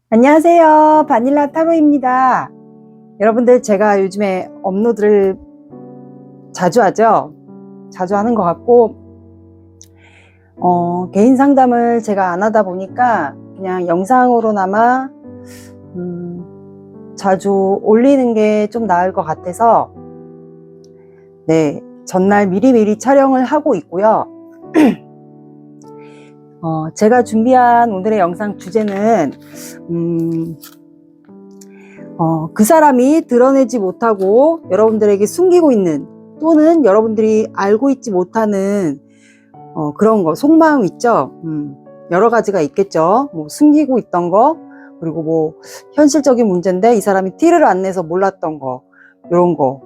안녕하세요. 바닐라 타로입니다. 여러분들, 제가 요즘에 업로드를 자주 하죠. 자주 하는 것 같고, 개인 상담을 제가 안 하다 보니까 그냥 영상으로나마 자주 올리는 게 좀 나을 것 같아서, 네, 전날 미리미리 촬영을 하고 있고요. 제가 준비한 오늘의 영상 주제는 그 사람이 드러내지 못하고 여러분들에게 숨기고 있는, 또는 여러분들이 알고 있지 못하는 그런 거, 속마음 있죠. 여러 가지가 있겠죠. 뭐 숨기고 있던 거, 그리고 뭐 현실적인 문제인데 이 사람이 티를 안 내서 몰랐던 거, 이런 거.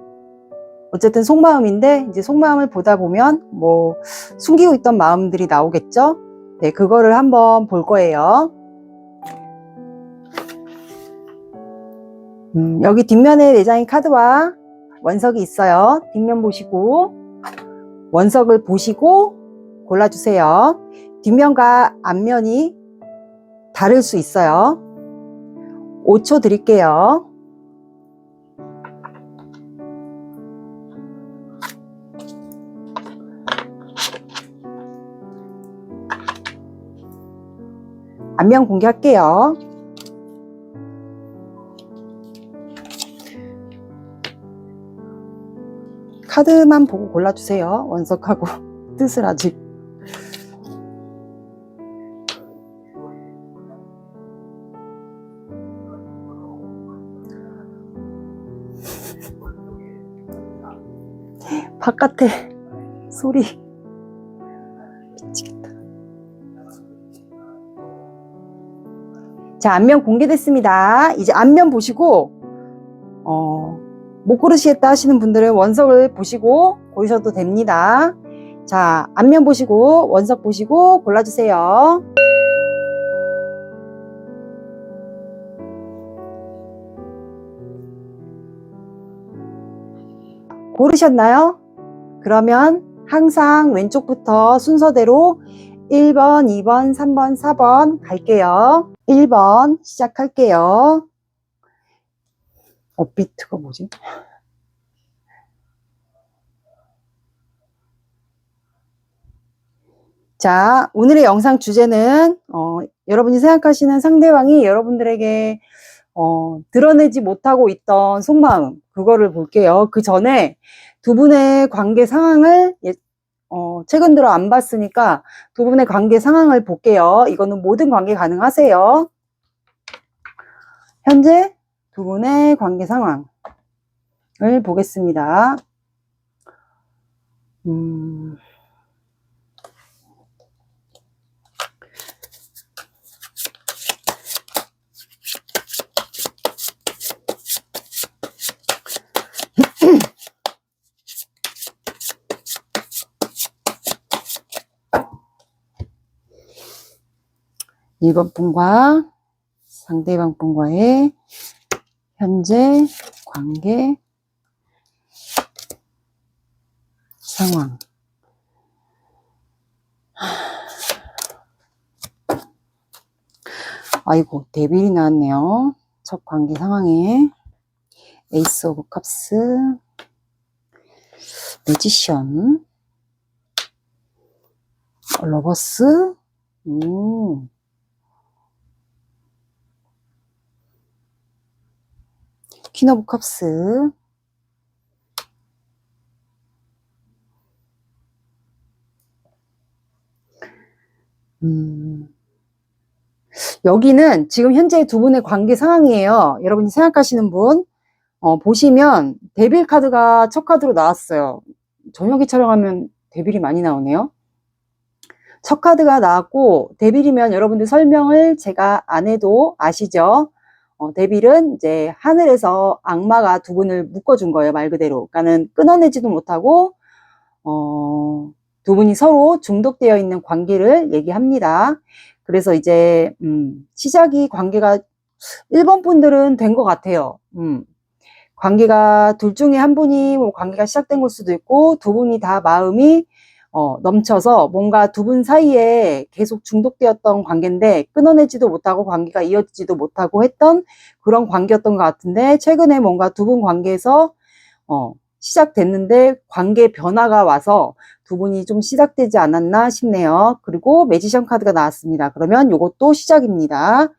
어쨌든 속마음인데, 이제 속마음을 보다 보면 뭐 숨기고 있던 마음들이 나오겠죠. 네, 그거를 한번 볼 거예요. 여기 뒷면에 내장인 카드와 원석이 있어요. 뒷면 보시고 원석을 보시고 골라주세요. 뒷면과 앞면이 다를 수 있어요. 5초 드릴게요. 앞면 공개할게요. 카드만 보고 골라주세요. 원석하고 뜻을 아직. 바깥에 소리 미치겠다. 자, 앞면 공개됐습니다. 이제 앞면 보시고 못 고르시겠다 하시는 분들은 원석을 보시고 고르셔도 됩니다. 자, 앞면 보시고 원석 보시고 골라주세요. 고르셨나요? 그러면 항상 왼쪽부터 순서대로 1번, 2번, 3번, 4번 갈게요. 1번 시작할게요. 업비트가 뭐지? 자, 오늘의 영상 주제는 여러분이 생각하시는 상대방이 여러분들에게 드러내지 못하고 있던 속마음, 그거를 볼게요. 그 전에 두 분의 관계 상황을 최근 들어 안 봤으니까 두 분의 관계 상황을 볼게요. 이거는 모든 관계 가능하세요. 현재 두 분의 관계 상황을 보겠습니다. 1번 분과 상대방 분과의 현재 관계 상황. 아이고, 데빌이 나왔네요. 첫 관계 상황에 에이스 오브 컵스, 매지션, 러버스, 퀸 오브 컵스, 여기는 지금 현재 두 분의 관계 상황이에요. 여러분이 생각하시는 분 보시면 데빌 카드가 첫 카드로 나왔어요. 저녁에 촬영하면 데빌이 많이 나오네요. 첫 카드가 나왔고, 데빌이면 여러분들 설명을 제가 안 해도 아시죠? 데빌은 이제 하늘에서 악마가 두 분을 묶어준 거예요, 말 그대로. 그러니까는 끊어내지도 못하고 두 분이 서로 중독되어 있는 관계를 얘기합니다. 그래서 이제 시작이 관계가 1번 분들은 된 것 같아요. 관계가 둘 중에 한 분이 뭐 관계가 시작된 걸 수도 있고, 두 분이 다 마음이 넘쳐서 뭔가 두 분 사이에 계속 중독되었던 관계인데 끊어내지도 못하고 관계가 이어지지도 못하고 했던 그런 관계였던 것 같은데 최근에 뭔가 두 분 관계에서 시작됐는데 관계 변화가 와서 두 분이 좀 시작되지 않았나 싶네요. 그리고 매지션 카드가 나왔습니다. 그러면 이것도 시작입니다.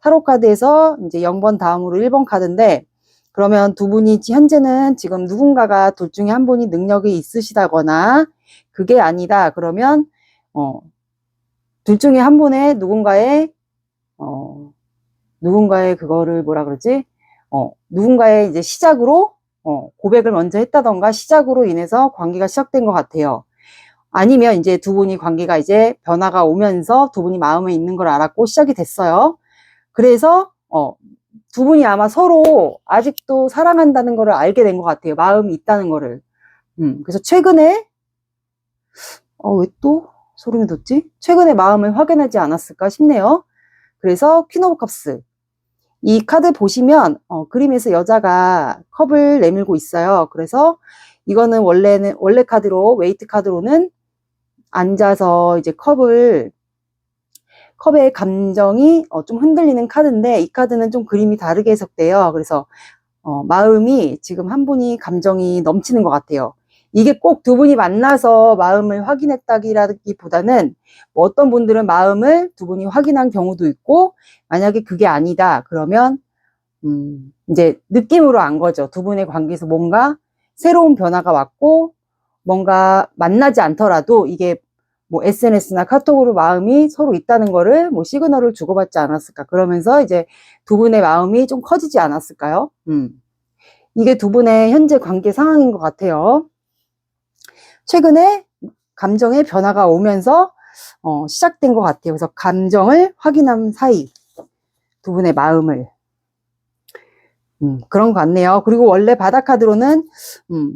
타로 카드에서 이제 0번 다음으로 1번 카드인데 그러면 두 분이 현재는 지금 누군가가 둘 중에 한 분이 능력이 있으시다거나 그게 아니다. 그러면 둘 중에 한 분의 누군가의 그거를 뭐라 그러지? 누군가의 이제 시작으로 고백을 먼저 했다던가 시작으로 인해서 관계가 시작된 것 같아요. 아니면 이제 두 분이 관계가 이제 변화가 오면서 두 분이 마음에 있는 걸 알았고 시작이 됐어요. 그래서 두 분이 아마 서로 아직도 사랑한다는 거를 알게 된 것 같아요. 마음이 있다는 거를. 그래서 최근에 왜 또 소름이 돋지? 최근에 마음을 확인하지 않았을까 싶네요. 그래서 퀸 오브 컵스. 이 카드 보시면 그림에서 여자가 컵을 내밀고 있어요. 그래서 이거는 원래 카드로 웨이트 카드로는 앉아서 이제 컵의 감정이 좀 흔들리는 카드인데 이 카드는 좀 그림이 다르게 해석돼요. 그래서 마음이 지금 한 분이 감정이 넘치는 것 같아요. 이게 꼭 두 분이 만나서 마음을 확인했다기보다는 뭐 어떤 분들은 마음을 두 분이 확인한 경우도 있고 만약에 그게 아니다 그러면 이제 느낌으로 안 거죠. 두 분의 관계에서 뭔가 새로운 변화가 왔고 뭔가 만나지 않더라도 이게 뭐 SNS나 카톡으로 마음이 서로 있다는 거를 뭐 시그널을 주고받지 않았을까. 그러면서 이제 두 분의 마음이 좀 커지지 않았을까요? 이게 두 분의 현재 관계 상황인 것 같아요. 최근에 감정의 변화가 오면서 시작된 것 같아요. 그래서 감정을 확인한 사이 두 분의 마음을 그런 것 같네요. 그리고 원래 바다 카드로는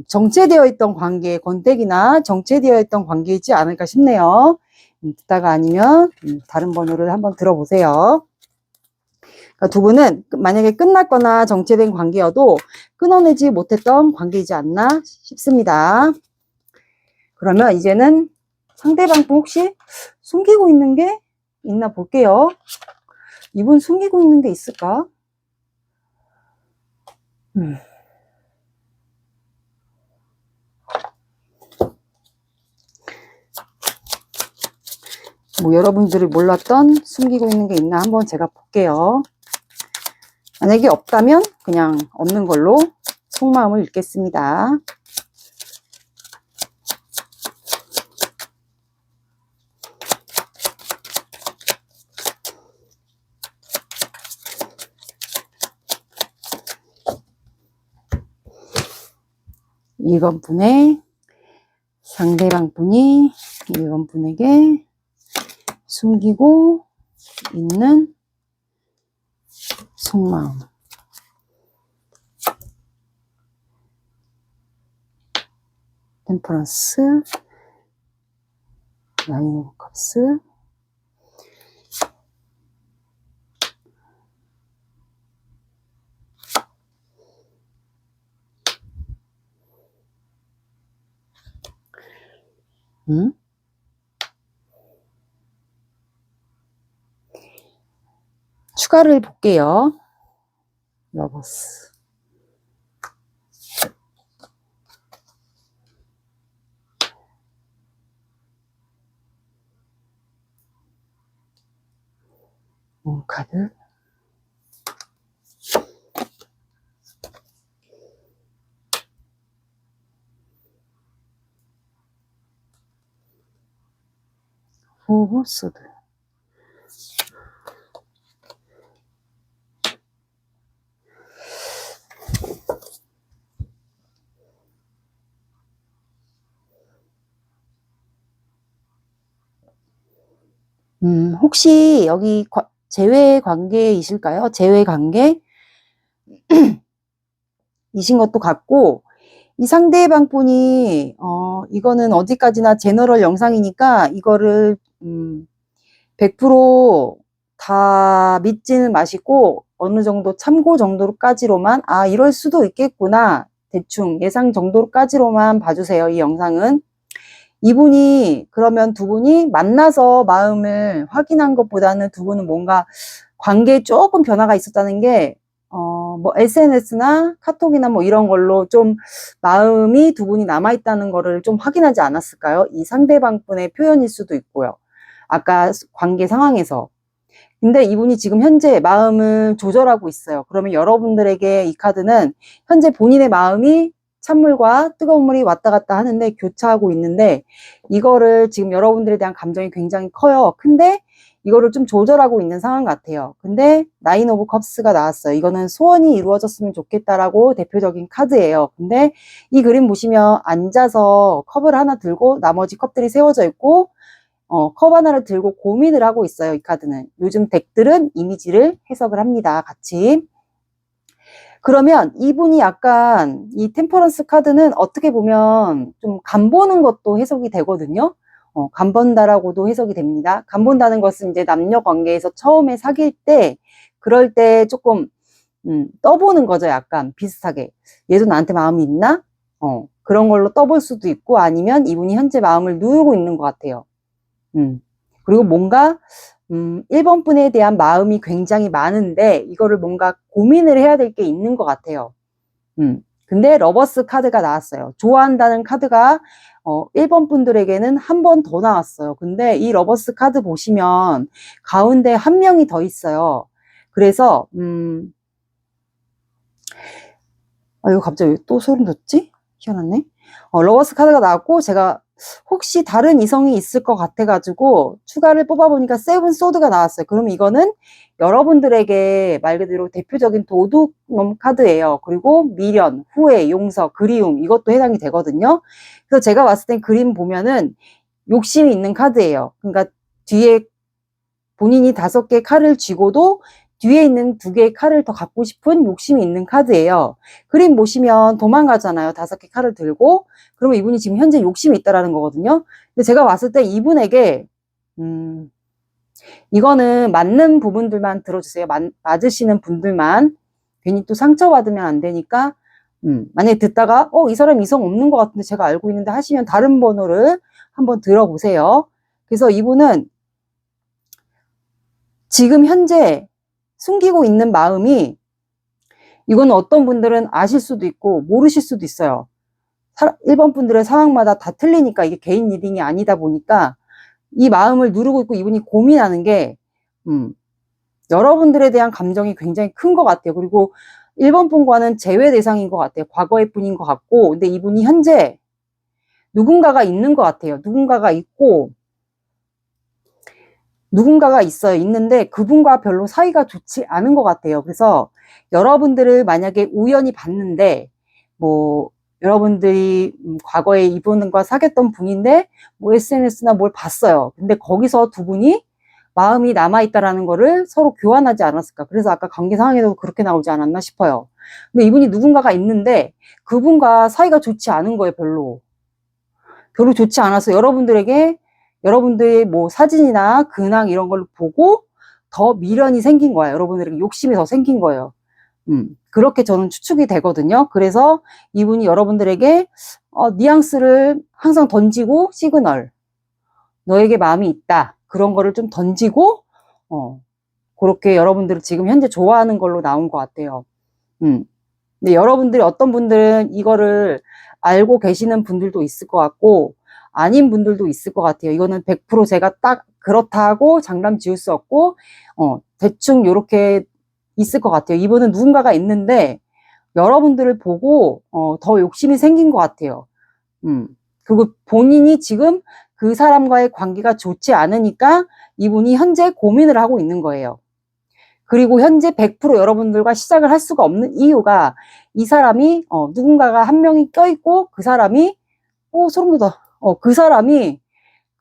정체되어 있던 관계, 권태기나 정체되어 있던 관계이지 않을까 싶네요. 듣다가 아니면 다른 번호를 한번 들어보세요. 그러니까 두 분은 만약에 끝났거나 정체된 관계여도 끊어내지 못했던 관계이지 않나 싶습니다. 그러면 이제는 상대방 혹시 숨기고 있는 게 있나 볼게요. 이분 숨기고 있는 게 있을까? 뭐 여러분들이 몰랐던 숨기고 있는 게 있나 한번 제가 볼게요. 만약에 없다면 그냥 없는 걸로 속마음을 읽겠습니다. 이번 분의 상대방 분이 이번 분에게 숨기고 있는 속마음. 템퍼런스, 나인 오브 컵스, 추가를 볼게요. 러버스. 카드. 오브 소드. 혹시 여기 재회 관계이실까요? 재회 관계? 이신 것도 같고, 이 상대방 분이, 이거는 어디까지나 제너럴 영상이니까, 이거를, 100%다 믿지는 마시고, 어느 정도 참고 정도로까지로만, 이럴 수도 있겠구나. 대충 예상 정도로까지로만 봐주세요. 이 영상은. 이분이 그러면 두 분이 만나서 마음을 확인한 것보다는 두 분은 뭔가 관계에 조금 변화가 있었다는 게 뭐 SNS나 카톡이나 뭐 이런 걸로 좀 마음이 두 분이 남아있다는 거를 좀 확인하지 않았을까요? 이 상대방 분의 표현일 수도 있고요. 아까 관계 상황에서. 근데 이분이 지금 현재 마음을 조절하고 있어요. 그러면 여러분들에게 이 카드는 현재 본인의 마음이 찬물과 뜨거운 물이 왔다 갔다 하는데 교차하고 있는데 이거를 지금 여러분들에 대한 감정이 굉장히 커요. 근데 이거를 좀 조절하고 있는 상황 같아요. 근데 나인 오브 컵스가 나왔어요. 이거는 소원이 이루어졌으면 좋겠다라고 대표적인 카드예요. 근데 이 그림 보시면 앉아서 컵을 하나 들고 나머지 컵들이 세워져 있고 컵 하나를 들고 고민을 하고 있어요. 이 카드는. 요즘 덱들은 이미지를 해석을 합니다. 같이. 그러면 이분이 약간 이 템퍼런스 카드는 어떻게 보면 좀 간보는 것도 해석이 되거든요. 간본다라고도 해석이 됩니다. 간본다는 것은 이제 남녀 관계에서 처음에 사귈 때 그럴 때 조금 떠보는 거죠. 약간 비슷하게. 얘도 나한테 마음이 있나? 그런 걸로 떠볼 수도 있고 아니면 이분이 현재 마음을 누르고 있는 것 같아요. 그리고 뭔가 1번 분에 대한 마음이 굉장히 많은데 이거를 뭔가 고민을 해야 될 게 있는 것 같아요. 근데 러버스 카드가 나왔어요. 좋아한다는 카드가 1번 분들에게는 한 번 더 나왔어요. 근데 이 러버스 카드 보시면 가운데 한 명이 더 있어요. 그래서 이거 갑자기 또 소름 돋지? 희한하네. 러버스 카드가 나왔고 제가 혹시 다른 이성이 있을 것 같아가지고 추가를 뽑아보니까 세븐 소드가 나왔어요. 그럼 이거는 여러분들에게 말 그대로 대표적인 도둑놈 카드예요. 그리고 미련, 후회, 용서, 그리움 이것도 해당이 되거든요. 그래서 제가 봤을 땐 그림 보면은 욕심이 있는 카드예요. 그러니까 뒤에 본인이 5개 칼을 쥐고도 뒤에 있는 2개의 칼을 더 갖고 싶은 욕심이 있는 카드예요. 그림 보시면 도망가잖아요. 5개 칼을 들고. 그러면 이분이 지금 현재 욕심이 있다라는 거거든요. 근데 제가 봤을 때 이분에게 이거는 맞는 부분들만 들어주세요. 맞으시는 분들만. 괜히 또 상처받으면 안 되니까 만약에 듣다가 이 사람 이성 없는 것 같은데 제가 알고 있는데 하시면 다른 번호를 한번 들어보세요. 그래서 이분은 지금 현재 숨기고 있는 마음이 이거는 어떤 분들은 아실 수도 있고 모르실 수도 있어요. 1번 분들의 상황마다 다 틀리니까 이게 개인 리딩이 아니다 보니까 이 마음을 누르고 있고 이분이 고민하는 게 여러분들에 대한 감정이 굉장히 큰 것 같아요. 그리고 1번 분과는 제외 대상인 것 같아요. 과거의 분인 것 같고 근데 이분이 현재 누군가가 있는 것 같아요. 누군가가 있고 누군가가 있어요. 있는데 그분과 별로 사이가 좋지 않은 것 같아요. 그래서 여러분들을 만약에 우연히 봤는데 뭐 여러분들이 과거에 이분과 사귀었던 분인데 뭐 SNS나 뭘 봤어요. 근데 거기서 두 분이 마음이 남아있다라는 거를 서로 교환하지 않았을까. 그래서 아까 관계 상황에도 그렇게 나오지 않았나 싶어요. 근데 이분이 누군가가 있는데 그분과 사이가 좋지 않은 거예요. 별로 좋지 않아서 여러분들의 뭐 사진이나 근황 이런 걸 보고 더 미련이 생긴 거예요. 여러분들에게 욕심이 더 생긴 거예요. 그렇게 저는 추측이 되거든요. 그래서 이분이 여러분들에게 뉘앙스를 항상 던지고 시그널 너에게 마음이 있다. 그런 거를 좀 던지고 그렇게 여러분들을 지금 현재 좋아하는 걸로 나온 것 같아요. 근데 여러분들이 어떤 분들은 이거를 알고 계시는 분들도 있을 것 같고 아닌 분들도 있을 것 같아요. 이거는 100% 제가 딱 그렇다고 장담 지을 수 없고 대충 이렇게 있을 것 같아요. 이분은 누군가가 있는데 여러분들을 보고 더 욕심이 생긴 것 같아요. 그리고 본인이 지금 그 사람과의 관계가 좋지 않으니까 이분이 현재 고민을 하고 있는 거예요. 그리고 현재 100% 여러분들과 시작을 할 수가 없는 이유가 이 사람이 누군가가 한 명이 껴있고 그 사람이 소름 돋아. 그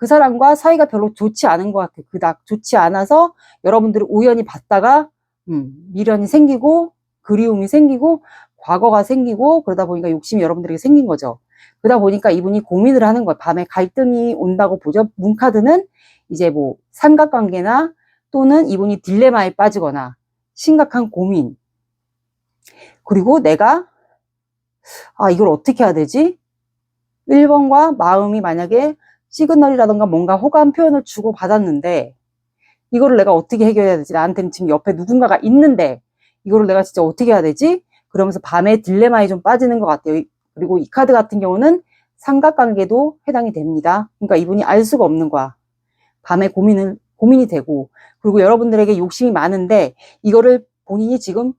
사람과 사이가 별로 좋지 않은 것 같아요. 그닥 좋지 않아서 여러분들이 우연히 봤다가 미련이 생기고 그리움이 생기고 과거가 생기고 그러다 보니까 욕심이 여러분들에게 생긴 거죠. 그러다 보니까 이분이 고민을 하는 거예요. 밤에 갈등이 온다고 보죠. 문카드는 이제 뭐 삼각관계나 또는 이분이 딜레마에 빠지거나 심각한 고민. 그리고 내가 이걸 어떻게 해야 되지? 1번과 마음이 만약에 시그널이라던가 뭔가 호감 표현을 주고 받았는데 이거를 내가 어떻게 해결해야 되지? 나한테는 지금 옆에 누군가가 있는데 이거를 내가 진짜 어떻게 해야 되지? 그러면서 밤에 딜레마에 좀 빠지는 것 같아요. 그리고 이 카드 같은 경우는 삼각관계도 해당이 됩니다. 그러니까 이분이 알 수가 없는 거야. 밤에 고민이 되고, 그리고 여러분들에게 욕심이 많은데 이거를 본인이 지금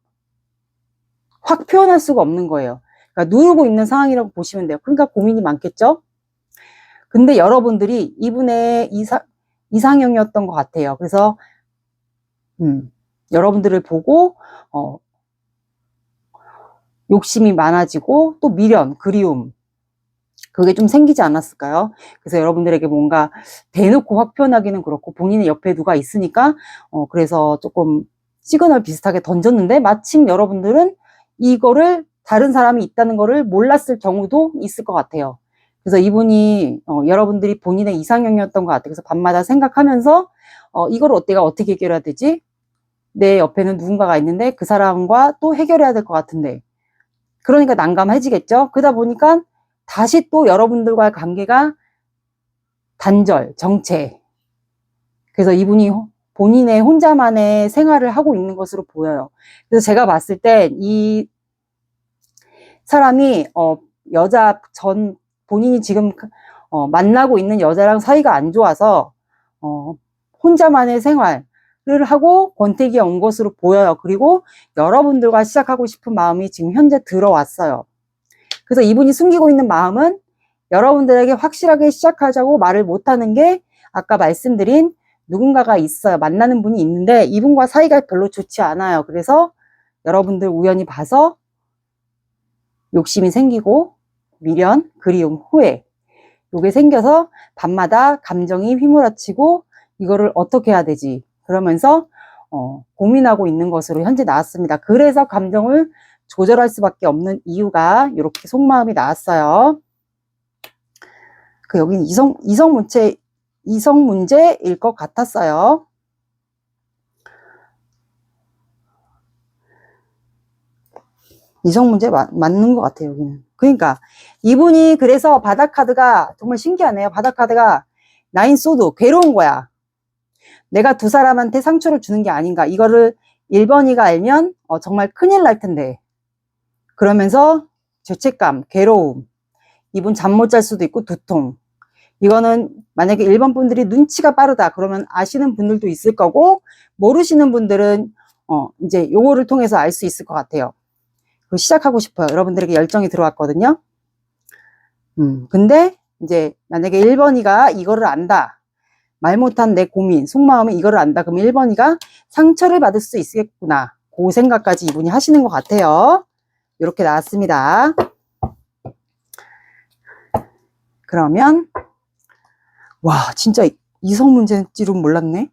확 표현할 수가 없는 거예요. 그러니까 누르고 있는 상황이라고 보시면 돼요. 그러니까 고민이 많겠죠? 근데 여러분들이 이분의 이상형이었던 것 같아요. 그래서 여러분들을 보고 욕심이 많아지고 또 미련, 그리움 그게 좀 생기지 않았을까요? 그래서 여러분들에게 뭔가 대놓고 확 표현하기는 그렇고 본인의 옆에 누가 있으니까 그래서 조금 시그널 비슷하게 던졌는데 마침 여러분들은 이거를 다른 사람이 있다는 거를 몰랐을 경우도 있을 것 같아요. 그래서 이분이 여러분들이 본인의 이상형이었던 것 같아요. 그래서 밤마다 생각하면서 이걸 내가 어떻게 해결해야 되지? 내 옆에는 누군가가 있는데 그 사람과 또 해결해야 될 것 같은데 그러니까 난감해지겠죠? 그러다 보니까 다시 또 여러분들과의 관계가 단절, 정체. 그래서 이분이 본인의 혼자만의 생활을 하고 있는 것으로 보여요. 그래서 제가 봤을 때 이 사람이 본인이 지금 만나고 있는 여자랑 사이가 안 좋아서 혼자만의 생활을 하고 권태기에 온 것으로 보여요. 그리고 여러분들과 시작하고 싶은 마음이 지금 현재 들어왔어요. 그래서 이분이 숨기고 있는 마음은 여러분들에게 확실하게 시작하자고 말을 못하는 게 아까 말씀드린 누군가가 있어요. 만나는 분이 있는데 이분과 사이가 별로 좋지 않아요. 그래서 여러분들 우연히 봐서 욕심이 생기고 미련, 그리움, 후회 이게 생겨서 밤마다 감정이 휘몰아치고 이거를 어떻게 해야 되지? 그러면서 고민하고 있는 것으로 현재 나왔습니다. 그래서 감정을 조절할 수밖에 없는 이유가 이렇게 속마음이 나왔어요. 여기는 이성 문제일 것 같았어요. 이성 문제 맞는 것 같아요, 여기는. 그러니까 이분이 그래서 바닥 카드가 정말 신기하네요. 바닥 카드가 나인 소드, 괴로운 거야. 내가 두 사람한테 상처를 주는 게 아닌가. 이거를 1번이가 알면 정말 큰일 날 텐데. 그러면서 죄책감, 괴로움. 이분 잠 못 잘 수도 있고 두통. 이거는 만약에 1번 분들이 눈치가 빠르다 그러면 아시는 분들도 있을 거고 모르시는 분들은 이제 요거를 통해서 알 수 있을 것 같아요. 시작하고 싶어요. 여러분들에게 열정이 들어왔거든요. 근데 이제 만약에 1번이가 이거를 안다. 말 못한 내 고민, 속마음은 이거를 안다. 그럼 1번이가 상처를 받을 수 있겠구나. 그 생각까지 이분이 하시는 것 같아요. 이렇게 나왔습니다. 그러면 와 진짜 이성 문제인 줄은 몰랐네.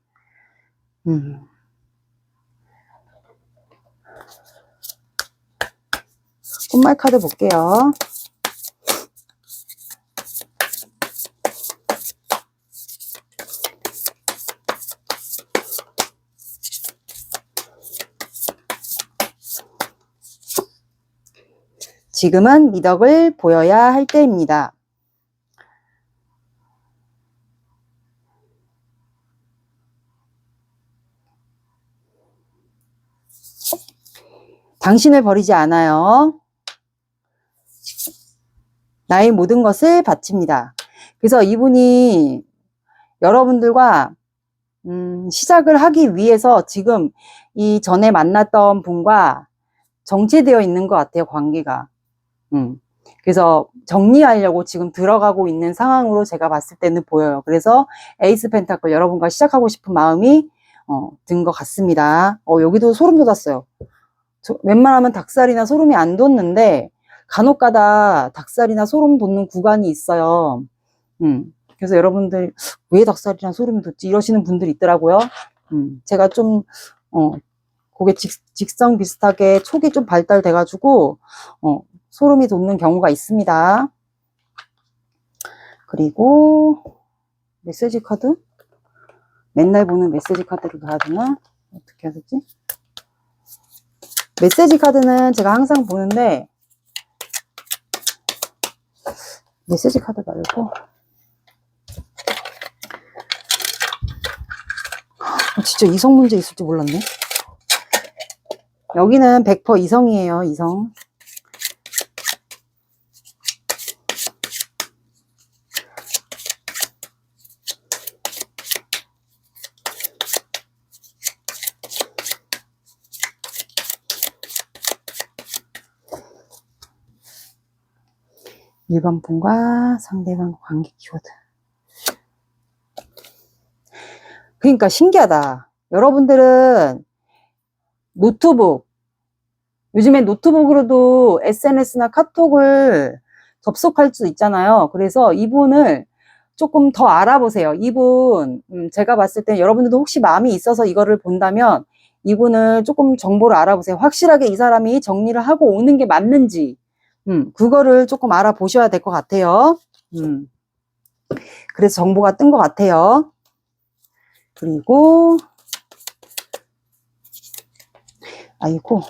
꽃말 카드 볼게요. 지금은 미덕을 보여야 할 때입니다. 당신을 버리지 않아요. 나의 모든 것을 바칩니다. 그래서 이분이 여러분들과 시작을 하기 위해서 지금 이 전에 만났던 분과 정체되어 있는 것 같아요. 관계가. 그래서 정리하려고 지금 들어가고 있는 상황으로 제가 봤을 때는 보여요. 그래서 에이스 펜타클 여러분과 시작하고 싶은 마음이 든 것 같습니다. 여기도 소름 돋았어요. 웬만하면 닭살이나 소름이 안 돋는데 간혹가다 닭살이나 소름 돋는 구간이 있어요. 그래서 여러분들 왜 닭살이나 소름이 돋지 이러시는 분들이 있더라고요. 제가 좀 그게 직성 비슷하게 촉이 좀 발달돼 가지고 소름이 돋는 경우가 있습니다. 그리고 메시지 카드 맨날 보는 메시지 카드를 봐야 되나? 어떻게 해야 되지? 메시지 카드는 제가 항상 보는데 메시지 카드 말고 진짜 이성 문제 있을 줄 몰랐네. 여기는 100% 이성이에요, 이성. 일반 분과 상대방 관계 키워드. 그러니까 신기하다. 여러분들은 노트북, 요즘에 노트북으로도 SNS나 카톡을 접속할 수 있잖아요. 그래서 이분을 조금 더 알아보세요. 이분, 제가 봤을 때 여러분들도 혹시 마음이 있어서 이거를 본다면 이분을 조금 정보를 알아보세요. 확실하게 이 사람이 정리를 하고 오는 게 맞는지, 그거를 조금 알아보셔야 될 것 같아요. 그래서 정보가 뜬 것 같아요. 그리고, 아이고.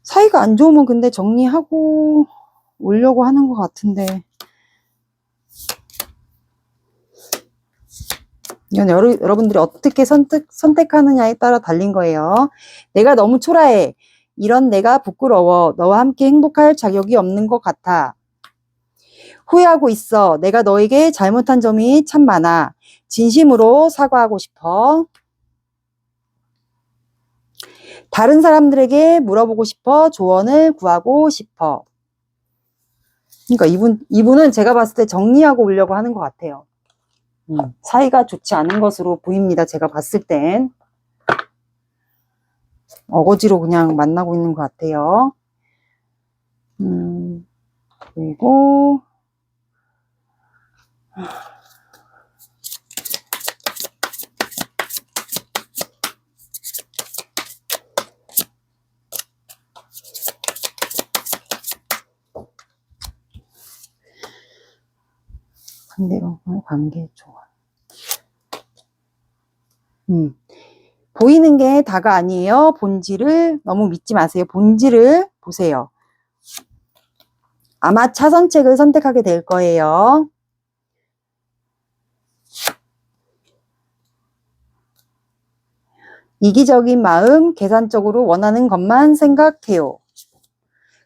사이가 안 좋으면 근데 정리하고 오려고 하는 것 같은데. 이건 여러분들이 어떻게 선택하느냐에 따라 달린 거예요. 내가 너무 초라해. 이런 내가 부끄러워. 너와 함께 행복할 자격이 없는 것 같아. 후회하고 있어. 내가 너에게 잘못한 점이 참 많아. 진심으로 사과하고 싶어. 다른 사람들에게 물어보고 싶어. 조언을 구하고 싶어. 그러니까 이분은 제가 봤을 때 정리하고 오려고 하는 것 같아요. 사이가 좋지 않은 것으로 보입니다. 제가 봤을 땐. 어거지로 그냥 만나고 있는 것 같아요. 그리고 상대방과의 관계 조언. 보이는 게 다가 아니에요. 본질을 너무 믿지 마세요. 본질을 보세요. 아마 차선책을 선택하게 될 거예요. 이기적인 마음, 계산적으로 원하는 것만 생각해요.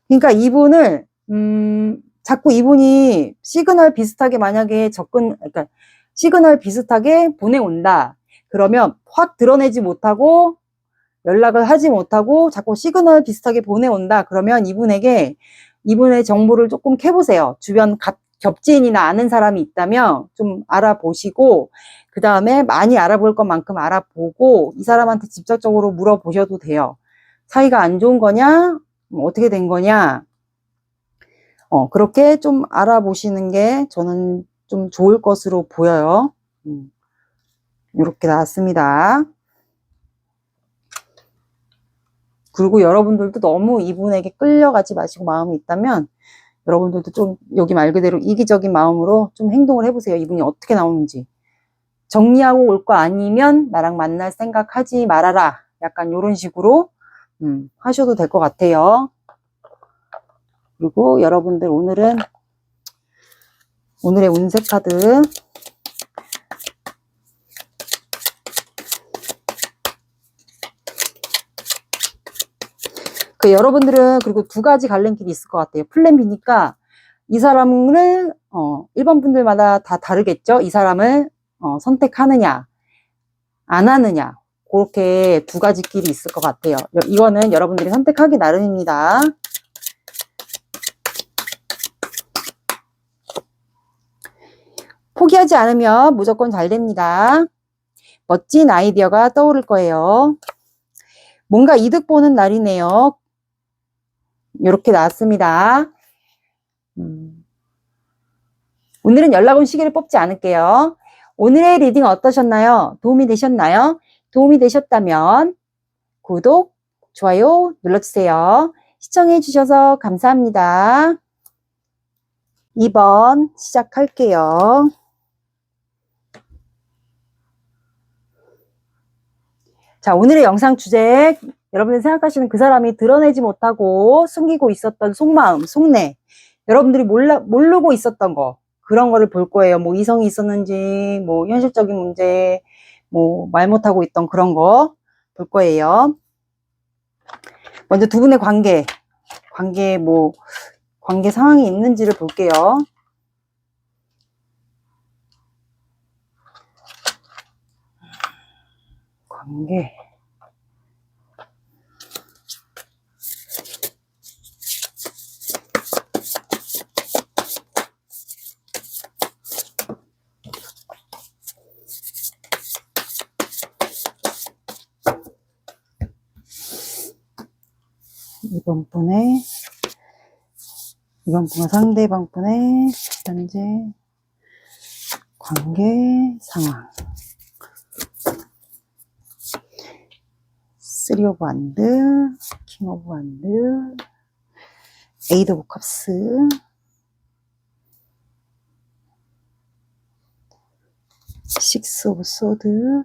그러니까 이분을 자꾸 이분이 시그널 비슷하게 만약에 그러니까 시그널 비슷하게 보내온다. 그러면 확 드러내지 못하고 연락을 하지 못하고 자꾸 시그널 비슷하게 보내온다. 그러면 이분의 정보를 조금 캐보세요. 주변 겹지인이나 아는 사람이 있다면 좀 알아보시고 그 다음에 많이 알아볼 것만큼 알아보고 이 사람한테 직접적으로 물어보셔도 돼요. 사이가 안 좋은 거냐? 어떻게 된 거냐? 그렇게 좀 알아보시는 게 저는 좀 좋을 것으로 보여요. 이렇게 나왔습니다. 그리고 여러분들도 너무 이분에게 끌려가지 마시고 마음이 있다면 여러분들도 좀 여기 말 그대로 이기적인 마음으로 좀 행동을 해보세요. 이분이 어떻게 나오는지. 정리하고 올 거 아니면 나랑 만날 생각하지 말아라. 약간 이런 식으로 하셔도 될 것 같아요. 그리고 여러분들 오늘의 운세 카드 여러분들은 그리고 두 가지 갈림길이 있을 것 같아요. 플랜 B니까 이 사람을 1번 분들마다 다 다르겠죠. 이 사람을 선택하느냐 안 하느냐 그렇게 두 가지 길이 있을 것 같아요. 이거는 여러분들이 선택하기 나름입니다. 포기하지 않으면 무조건 잘 됩니다. 멋진 아이디어가 떠오를 거예요. 뭔가 이득 보는 날이네요. 이렇게 나왔습니다. 오늘은 연락 온 시기를 뽑지 않을게요. 오늘의 리딩 어떠셨나요? 도움이 되셨나요? 도움이 되셨다면 구독, 좋아요 눌러주세요. 시청해 주셔서 감사합니다. 2번 시작할게요. 자, 오늘의 영상 주제, 여러분들이 생각하시는 그 사람이 드러내지 못하고 숨기고 있었던 속마음, 속내, 여러분들이 모르고 있었던 거, 그런 거를 볼 거예요. 뭐 이성이 있었는지, 뭐 현실적인 문제, 뭐 말 못하고 있던 그런 거 볼 거예요. 먼저 두 분의 관계 상황이 있는지를 볼게요. 관계. 2번 분의 상대방 분의 현재 관계 상황. 3 오브 완드, 킹 오브 완드, 8 오브 컵스, 6 오브 소드,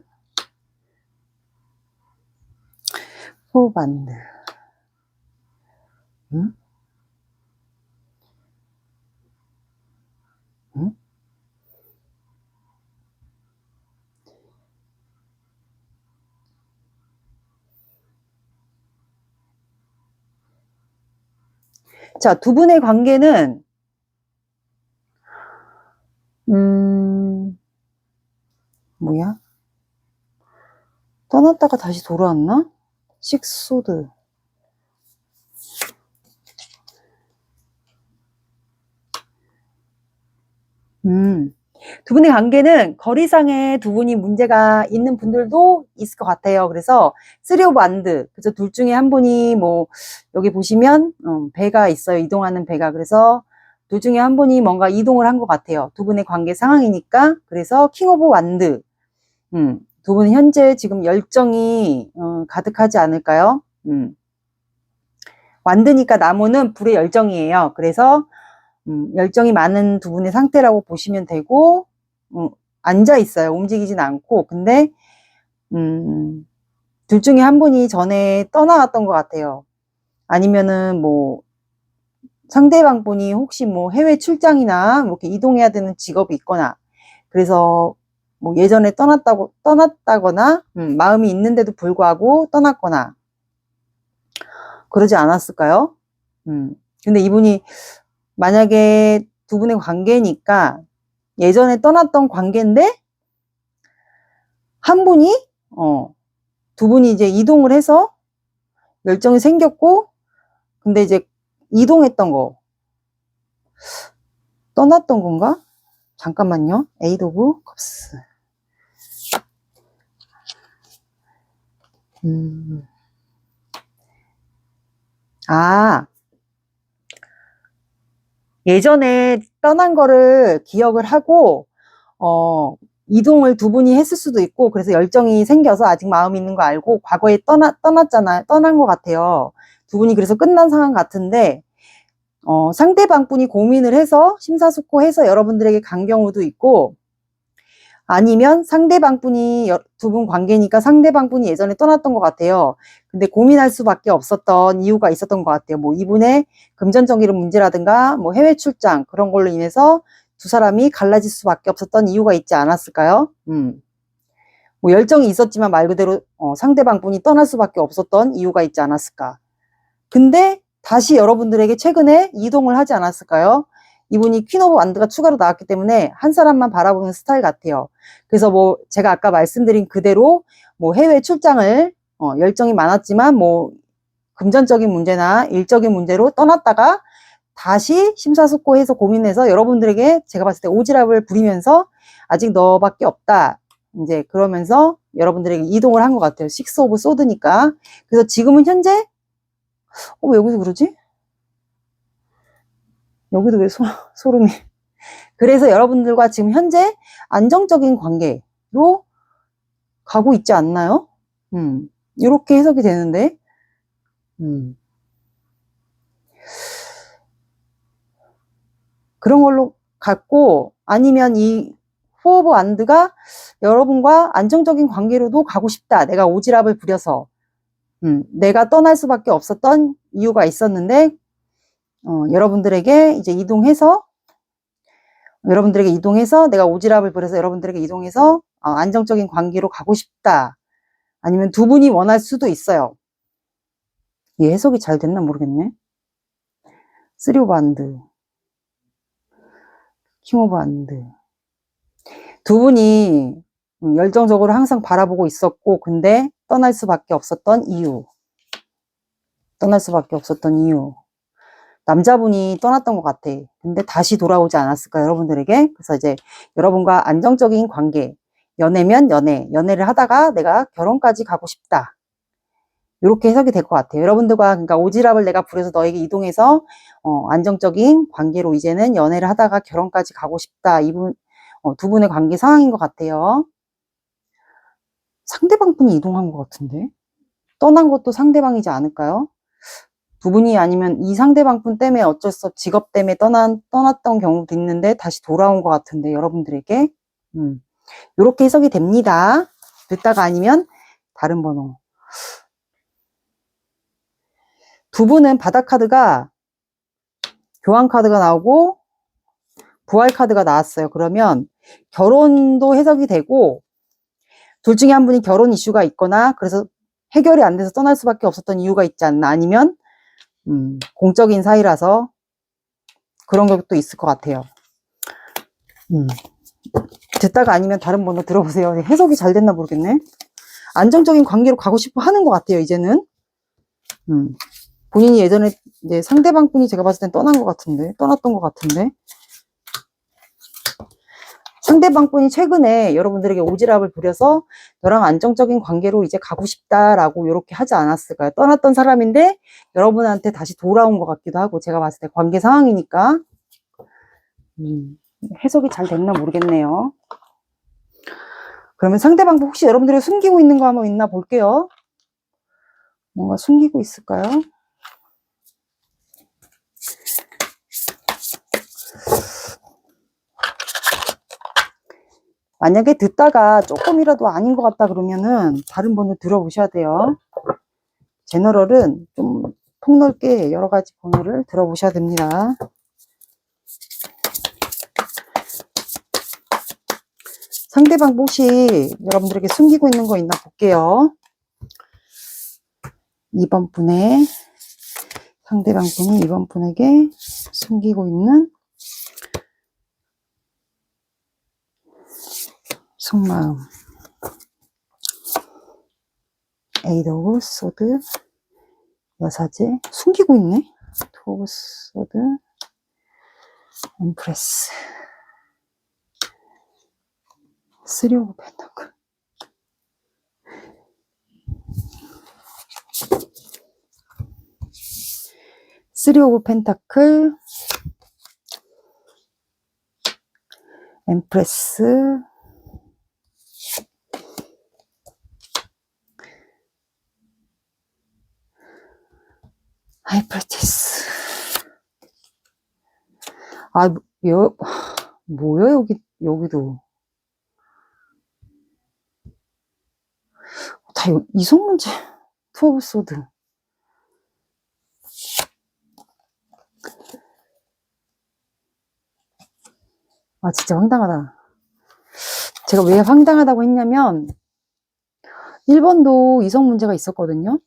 4 오브 완드. 응? 응? 자, 두 분의 관계는 뭐야? 떠났다가 다시 돌아왔나? 식소드. 두 분의 관계는 거리상에 두 분이 문제가 있는 분들도 있을 것 같아요. 그래서 3 오브 완드, 그래서 둘 중에 한 분이 뭐 여기 보시면 배가 있어요. 이동하는 배가. 그래서 둘 중에 한 분이 뭔가 이동을 한 것 같아요. 두 분의 관계 상황이니까. 그래서 킹 오브 완드. 두 분은 현재 지금 열정이 가득하지 않을까요? 완드니까 나무는 불의 열정이에요. 그래서 열정이 많은 두 분의 상태라고 보시면 되고, 앉아 있어요. 움직이진 않고. 근데 둘 중에 한 분이 전에 떠나갔던 것 같아요. 아니면은 뭐 상대방 분이 혹시 뭐 해외 출장이나 이렇게 이동해야 되는 직업이 있거나, 그래서 뭐 예전에 떠났다거나 마음이 있는데도 불구하고 떠났거나 그러지 않았을까요? 근데 이분이 만약에 두 분의 관계니까 예전에 떠났던 관계인데 한 분이 두 분이 이제 이동을 해서 열정이 생겼고, 근데 이제 이동했던 거 떠났던 건가? 잠깐만요. 8 오브 컵스. 예전에 떠난 거를 기억을 하고 이동을 두 분이 했을 수도 있고, 그래서 열정이 생겨서 아직 마음이 있는 거 알고 과거에 떠났잖아요. 떠난 것 같아요. 두 분이 그래서 끝난 상황 같은데, 상대방 분이 고민을 해서 심사숙고해서 여러분들에게 간 경우도 있고, 아니면 상대방 분이 두 분 관계니까 상대방 분이 예전에 떠났던 것 같아요. 근데 고민할 수밖에 없었던 이유가 있었던 것 같아요. 뭐 이분의 금전적인 문제라든가 뭐 해외 출장 그런 걸로 인해서 두 사람이 갈라질 수밖에 없었던 이유가 있지 않았을까요? 뭐 열정이 있었지만 말 그대로 상대방 분이 떠날 수밖에 없었던 이유가 있지 않았을까. 근데 다시 여러분들에게 최근에 이동을 하지 않았을까요? 이분이 퀸 오브 완드가 추가로 나왔기 때문에 한 사람만 바라보는 스타일 같아요. 그래서 뭐 제가 아까 말씀드린 그대로 뭐 해외 출장을 열정이 많았지만 뭐 금전적인 문제나 일적인 문제로 떠났다가 다시 심사숙고해서 고민해서 여러분들에게 제가 봤을 때 오지랖을 부리면서 아직 너밖에 없다. 이제 그러면서 여러분들에게 이동을 한 것 같아요. 6 오브 소드니까. 그래서 지금은 현재 왜 여기서 그러지? 여기도 왜 소름이. 그래서 여러분들과 지금 현재 안정적인 관계로 가고 있지 않나요? 이렇게 해석이 되는데, 그런 걸로 갔고, 아니면 이 4 오브 완드가 여러분과 안정적인 관계로도 가고 싶다. 내가 오지랖을 부려서. 내가 떠날 수밖에 없었던 이유가 있었는데, 여러분들에게 이제 이동해서 여러분들에게 이동해서 내가 오지랖을 부려서 여러분들에게 이동해서 안정적인 관계로 가고 싶다. 아니면 두 분이 원할 수도 있어요. 이 해석이 잘 됐나 모르겠네. 3 오브 안드, 킹 오브 안드. 두 분이 열정적으로 항상 바라보고 있었고 근데 떠날 수밖에 없었던 이유. 남자분이 떠났던 것 같아. 근데 다시 돌아오지 않았을까 여러분들에게. 그래서 이제 여러분과 안정적인 관계, 연애면 연애를 하다가 내가 결혼까지 가고 싶다. 이렇게 해석이 될 것 같아요. 여러분들과 그러니까 오지랖을 내가 부려서 너에게 이동해서 안정적인 관계로 이제는 연애를 하다가 결혼까지 가고 싶다. 두 분의 관계 상황인 것 같아요. 상대방 분이 이동한 것 같은데 떠난 것도 상대방이지 않을까요? 두 분이 아니면 이 상대방 분 때문에 어쩔 수 없이 직업 때문에 떠났던 경우도 있는데 다시 돌아온 것 같은데 여러분들에게 이렇게 해석이 됩니다. 듣다가 아니면 다른 번호. 두 분은 바닥 카드가 교환 카드가 나오고 부활 카드가 나왔어요. 그러면 결혼도 해석이 되고 둘 중에 한 분이 결혼 이슈가 있거나 그래서 해결이 안 돼서 떠날 수밖에 없었던 이유가 있지 않나. 아니면 공적인 사이라서 그런 것도 있을 것 같아요. 듣다가 아니면 다른 번호 들어보세요. 해석이 잘 됐나 모르겠네. 안정적인 관계로 가고 싶어 하는 것 같아요, 이제는. 본인이 예전에 이제 상대방 분이 제가 봤을 땐 떠났던 것 같은데. 상대방 분이 최근에 여러분들에게 오지랖을 부려서 너랑 안정적인 관계로 이제 가고 싶다라고 이렇게 하지 않았을까요? 떠났던 사람인데 여러분한테 다시 돌아온 것 같기도 하고 제가 봤을 때 관계 상황이니까 해석이 잘 됐나 모르겠네요. 그러면 상대방 혹시 여러분들이 숨기고 있는 거 한번 있나 볼게요. 뭔가 숨기고 있을까요? 만약에 듣다가 조금이라도 아닌 것 같다 그러면은 다른 번호 들어보셔야 돼요. 제너럴은 좀 폭넓게 여러 가지 번호를 들어보셔야 됩니다. 상대방 혹시 여러분들에게 숨기고 있는 거 있나 볼게요. 2번 분의 상대방 분이 2번 분에게 숨기고 있는 속마음. 에이드 오브 소드, 여사제, 숨기고 있네. 투 오브 소드, 엠프레스, 3 오브 펜타클. 쓰리 오브 펜타클, 엠프레스, 하이퍼티스. 뭐야, 여기도. 다 이성 문제. 투 오브 소드. 진짜 황당하다. 제가 왜 황당하다고 했냐면 1번도 이성 문제가 있었거든요.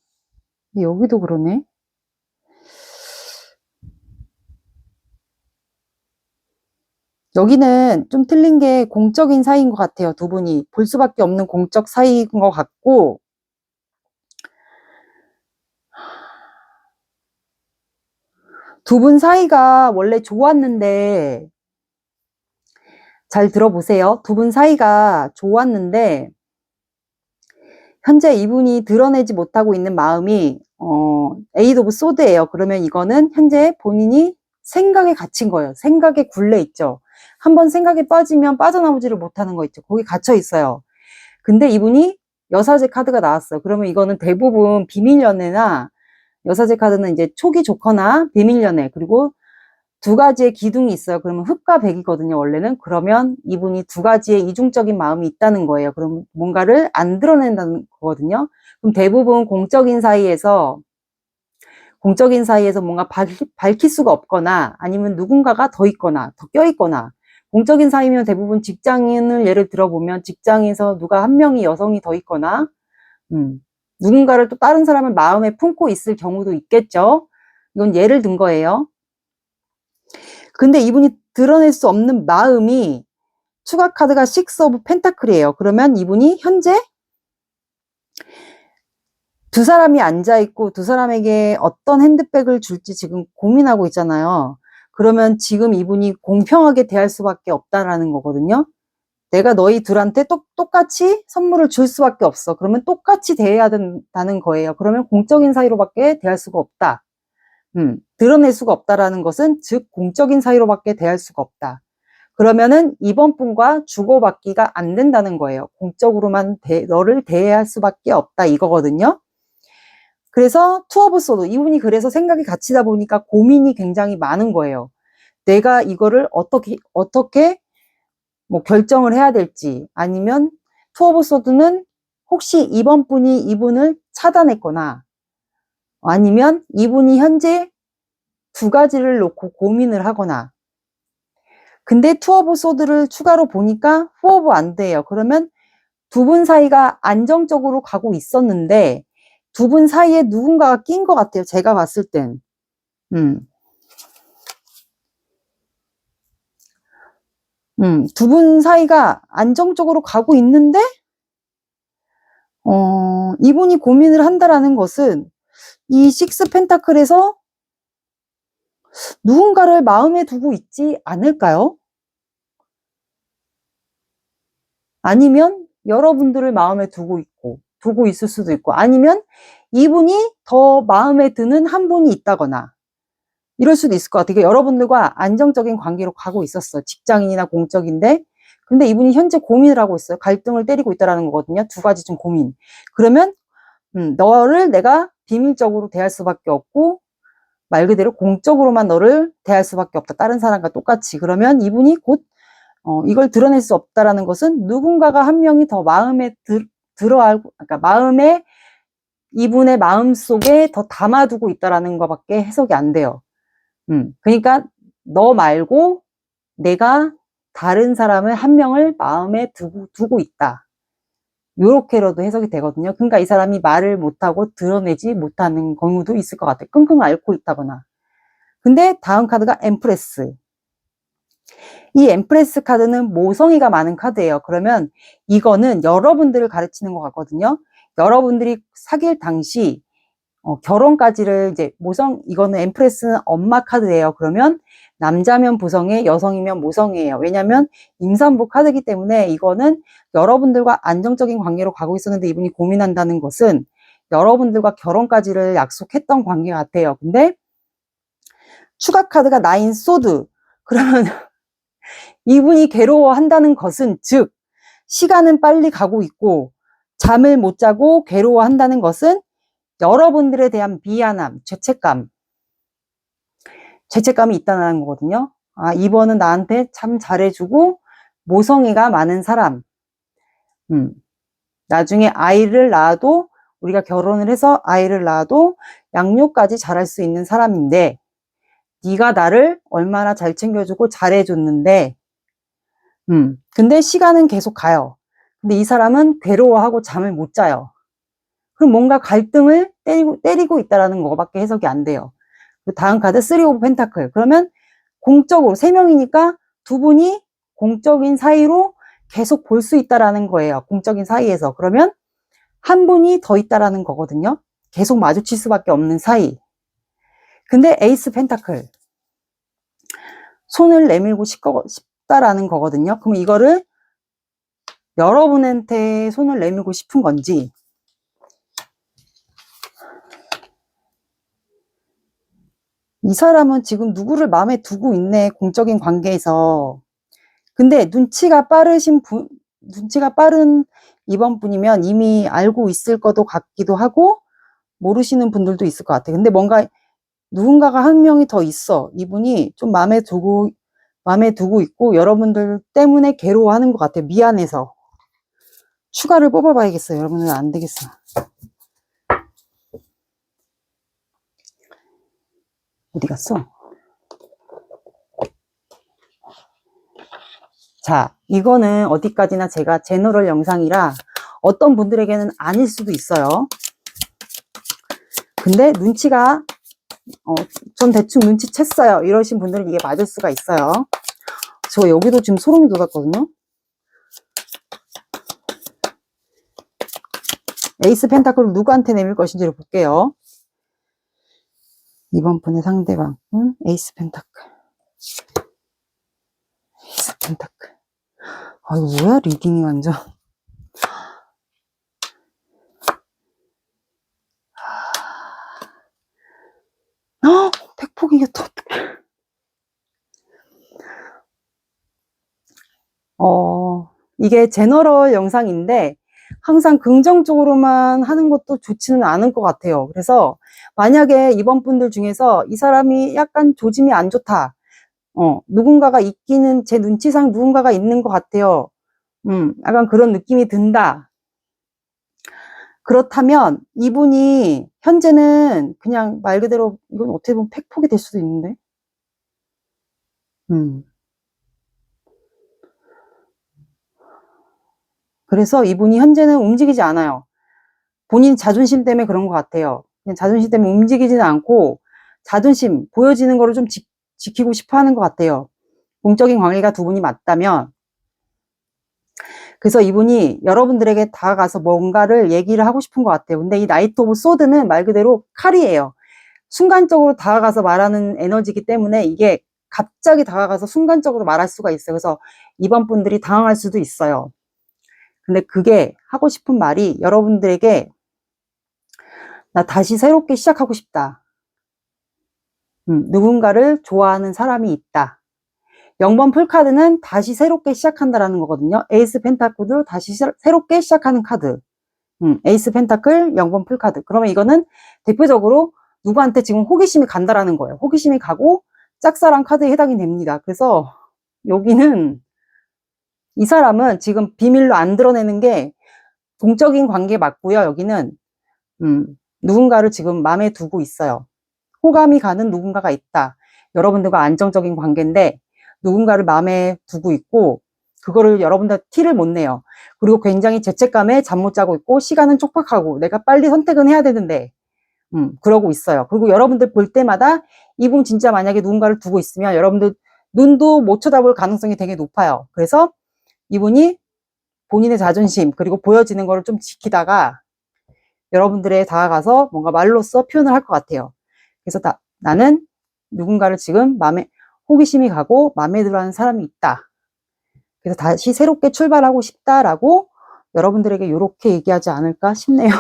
근데 여기도 그러네. 여기는 좀 틀린 게 공적인 사이인 것 같아요. 두 분이 볼 수밖에 없는 공적 사이인 것 같고 두 분 사이가 원래 좋았는데 잘 들어보세요. 두 분 사이가 좋았는데 현재 이분이 드러내지 못하고 있는 마음이 에이드 오브 소드예요. 그러면 이거는 현재 본인이 생각에 갇힌 거예요. 생각에 굴레 있죠. 한번 생각에 빠지면 빠져나오지를 못하는 거 있죠. 거기 갇혀 있어요. 근데 이분이 여사제 카드가 나왔어요. 그러면 이거는 대부분 비밀연애나 여사제 카드는 이제 촉이 좋거나 비밀연애 그리고 두 가지의 기둥이 있어요. 그러면 흑과 백이거든요, 원래는. 그러면 이분이 두 가지의 이중적인 마음이 있다는 거예요. 그럼 뭔가를 안 드러낸다는 거거든요. 그럼 대부분 공적인 사이에서 뭔가 밝힐 수가 없거나 아니면 누군가가 더 있거나 더 껴있거나 공적인 사이면 대부분 직장인을 예를 들어보면 직장에서 누가 한 명이 여성이 더 있거나 누군가를 또 다른 사람을 마음에 품고 있을 경우도 있겠죠. 이건 예를 든 거예요. 근데 이분이 드러낼 수 없는 마음이 추가 카드가 6 오브 펜타클이에요. 그러면 이분이 현재 두 사람이 앉아있고 두 사람에게 어떤 핸드백을 줄지 지금 고민하고 있잖아요. 그러면 지금 이분이 공평하게 대할 수밖에 없다라는 거거든요. 내가 너희 둘한테 똑같이 선물을 줄 수밖에 없어. 그러면 똑같이 대해야 된다는 거예요. 그러면 공적인 사이로밖에 대할 수가 없다. 드러낼 수가 없다라는 것은 즉 공적인 사이로밖에 대할 수가 없다. 그러면은 이번 분과 주고받기가 안 된다는 거예요. 공적으로만 너를 대할 수밖에 없다 이거거든요. 그래서 투 오브 소드, 이분이 그래서 생각이 갇히다 보니까 고민이 굉장히 많은 거예요. 내가 이거를 어떻게 뭐 결정을 해야 될지, 아니면 투 오브 소드는 혹시 이번 분이 이분을 차단했거나 아니면 이분이 현재 두 가지를 놓고 고민을 하거나, 근데 투 오브 소드를 추가로 보니까 4 오브 완드예요. 그러면 두 분 사이가 안정적으로 가고 있었는데 두 분 사이에 누군가가 낀 것 같아요. 제가 봤을 땐. 두 분 사이가 안정적으로 가고 있는데 이분이 고민을 한다라는 것은 이 6 펜타클에서 누군가를 마음에 두고 있지 않을까요? 아니면 여러분들을 마음에 두고 있을 수도 있고, 아니면 이분이 더 마음에 드는 한 분이 있다거나 이럴 수도 있을 것 같아요. 그러니까 여러분들과 안정적인 관계로 가고 있었어. 직장인이나 공적인데, 근데 이분이 현재 고민을 하고 있어요. 갈등을 때리고 있다는 거거든요. 두 가지 좀 고민. 그러면 너를 내가 비밀적으로 대할 수밖에 없고 말 그대로 공적으로만 너를 대할 수밖에 없다. 다른 사람과 똑같이. 그러면 이분이 곧 이걸 드러낼 수 없다라는 것은 누군가가 한 명이 더 마음에 들어알고, 그러니까 마음에, 이분의 마음 속에 더 담아두고 있다라는 것밖에 해석이 안 돼요. 그러니까 너 말고 내가 다른 사람을 한 명을 마음에 두고 있다. 요렇게로도 해석이 되거든요. 그러니까 이 사람이 말을 못하고 드러내지 못하는 경우도 있을 것 같아요. 끙끙 앓고 있다거나. 근데 다음 카드가 엠프레스. 이 엠프레스 카드는 모성애가 많은 카드예요. 그러면 이거는 여러분들을 가르치는 것 같거든요. 여러분들이 사귈 당시 결혼까지를 이제 이거는 엠프레스는 엄마 카드예요. 그러면 남자면 부성애, 여성이면 모성애예요. 왜냐면 임산부 카드이기 때문에 이거는 여러분들과 안정적인 관계로 가고 있었는데 이분이 고민한다는 것은 여러분들과 결혼까지를 약속했던 관계 같아요. 근데 추가 카드가 9 소드. 그러면 이분이 괴로워한다는 것은 즉 시간은 빨리 가고 있고 잠을 못 자고 괴로워한다는 것은 여러분들에 대한 미안함, 죄책감이 있다는 거거든요. 아, 이번은 나한테 참 잘해주고 모성애가 많은 사람. 나중에 아이를 낳아도 우리가 결혼을 해서 아이를 낳아도 양육까지 잘할 수 있는 사람인데 네가 나를 얼마나 잘 챙겨주고 잘해줬는데 근데 시간은 계속 가요. 근데 이 사람은 괴로워하고 잠을 못 자요. 그럼 뭔가 갈등을 때리고 있다는 거밖에 해석이 안 돼요. 다음 카드 3 오브 펜타클. 그러면 공적으로 3명이니까 두 분이 공적인 사이로 계속 볼 수 있다라는 거예요. 공적인 사이에서. 그러면 한 분이 더 있다라는 거거든요. 계속 마주칠 수밖에 없는 사이. 근데 에이스 펜타클. 손을 내밀고 싶다라는 거거든요. 그럼 이거를 여러분한테 손을 내밀고 싶은 건지, 이 사람은 지금 누구를 마음에 두고 있네, 공적인 관계에서. 근데 눈치가 빠른 이번 분이면 이미 알고 있을 것도 같기도 하고 모르시는 분들도 있을 것 같아요. 근데 뭔가 누군가가 한 명이 더 있어. 이분이 좀 마음에 두고 있고 여러분들 때문에 괴로워하는 것 같아요. 미안해서. 추가를 뽑아봐야겠어요. 여러분은 안 되겠어. 어디 갔어? 자, 이거는 어디까지나 제가 제너럴 영상이라 어떤 분들에게는 아닐 수도 있어요. 근데 눈치가 전 대충 눈치챘어요 이러신 분들은 이게 맞을 수가 있어요. 저 여기도 지금 소름이 돋았거든요. 에이스 펜타클을 누구한테 내밀 것인지를 볼게요. 이번 분의 상대방은 에이스 펜타클. 에이스 펜타클. 아, 이거 뭐야, 리딩이 완전. 팩폭이겠다. 이게 제너럴 영상인데 항상 긍정적으로만 하는 것도 좋지는 않을 것 같아요. 그래서 만약에 이번 분들 중에서 이 사람이 약간 조짐이 안 좋다. 누군가가 있기는 제 눈치상 누군가가 있는 것 같아요. 약간 그런 느낌이 든다. 그렇다면 이분이 현재는 그냥 말 그대로 이건 어떻게 보면 팩폭이 될 수도 있는데. 그래서 이분이 현재는 움직이지 않아요. 본인 자존심 때문에 그런 것 같아요. 그냥 자존심 때문에 움직이지는 않고 자존심 보여지는 거를 좀 지키고 싶어 하는 것 같아요. 공적인 관계가 두 분이 맞다면. 그래서 이분이 여러분들에게 다가가서 뭔가를 얘기를 하고 싶은 것 같아요. 근데 이 나이트 오브 소드는 말 그대로 칼이에요. 순간적으로 다가가서 말하는 에너지이기 때문에 이게 갑자기 다가가서 순간적으로 말할 수가 있어요. 그래서 이번 분들이 당황할 수도 있어요. 근데 그게 하고 싶은 말이 여러분들에게 나 다시 새롭게 시작하고 싶다. 누군가를 좋아하는 사람이 있다. 0번 풀카드는 다시 새롭게 시작한다라는 거거든요. 에이스 펜타클도 다시 새롭게 시작하는 카드. 에이스 펜타클, 0번 풀카드. 그러면 이거는 대표적으로 누구한테 지금 호기심이 간다라는 거예요. 호기심이 가고 짝사랑 카드에 해당이 됩니다. 그래서 여기는 이 사람은 지금 비밀로 안 드러내는 게 동적인 관계 맞고요. 여기는 누군가를 지금 마음에 두고 있어요. 호감이 가는 누군가가 있다. 여러분들과 안정적인 관계인데 누군가를 마음에 두고 있고 그거를 여러분들 티를 못 내요. 그리고 굉장히 죄책감에 잠 못 자고 있고 시간은 촉박하고 내가 빨리 선택은 해야 되는데 그러고 있어요. 그리고 여러분들 볼 때마다 이분 진짜 만약에 누군가를 두고 있으면 여러분들 눈도 못 쳐다볼 가능성이 되게 높아요. 그래서 이분이 본인의 자존심 그리고 보여지는 거를 좀 지키다가 여러분들에 다가가서 뭔가 말로써 표현을 할 것 같아요. 그래서 나는 누군가를 지금 마음에 호기심이 가고 마음에 들어하는 사람이 있다. 그래서 다시 새롭게 출발하고 싶다라고 여러분들에게 이렇게 얘기하지 않을까 싶네요.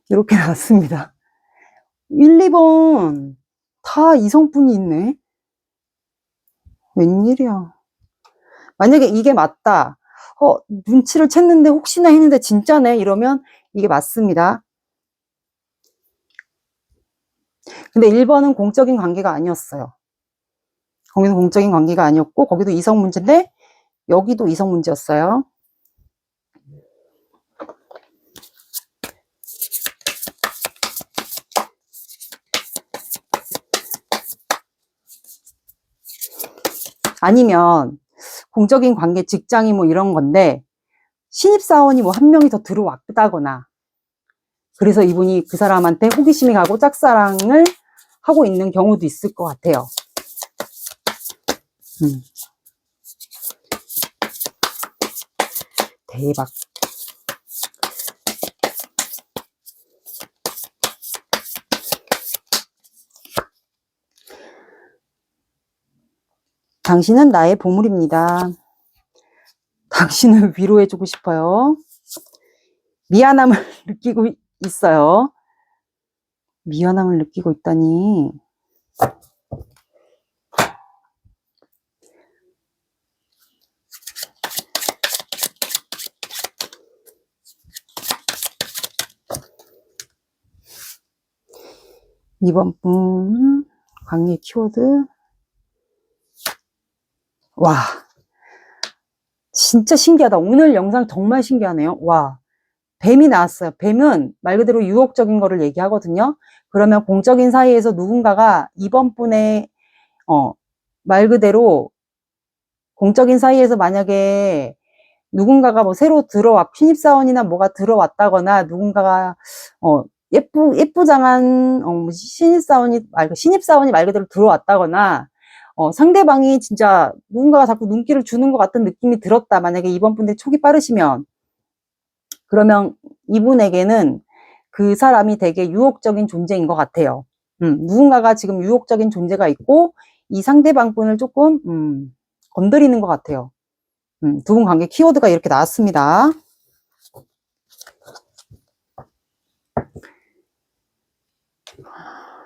이렇게 나왔습니다. 1, 2번 다 이성분이 있네. 웬일이야. 만약에 이게 맞다. 눈치를 챘는데 혹시나 했는데 진짜네 이러면 이게 맞습니다. 근데 1번은 공적인 관계가 아니었어요. 거기는 공적인 관계가 아니었고 거기도 이성 문제인데 여기도 이성 문제였어요. 아니면 공적인 관계 직장이 뭐 이런 건데 신입사원이 뭐 한 명이 더 들어왔다거나 그래서 이분이 그 사람한테 호기심이 가고 짝사랑을 하고 있는 경우도 있을 것 같아요. 대박. 당신은 나의 보물입니다. 당신을 위로해주고 싶어요. 미안함을 느끼고 있어요. 미안함을 느끼고 있다니. 이번 분 관계 키워드. 와, 진짜 신기하다. 오늘 영상 정말 신기하네요. 와, 뱀이 나왔어요. 뱀은 말 그대로 유혹적인 거를 얘기하거든요. 그러면 공적인 사이에서 누군가가 이번 분의 말 그대로 공적인 사이에서 만약에 누군가가 뭐 새로 신입사원이나 뭐가 들어왔다거나 누군가가, 예쁘장한, 신입사원이 말 그대로 들어왔다거나, 상대방이 진짜 누군가가 자꾸 눈길을 주는 것 같은 느낌이 들었다. 만약에 이번 분들 촉이 빠르시면. 그러면 이분에게는 그 사람이 되게 유혹적인 존재인 것 같아요. 누군가가 지금 유혹적인 존재가 있고, 이 상대방 분을 조금, 건드리는 것 같아요. 두 분 관계 키워드가 이렇게 나왔습니다.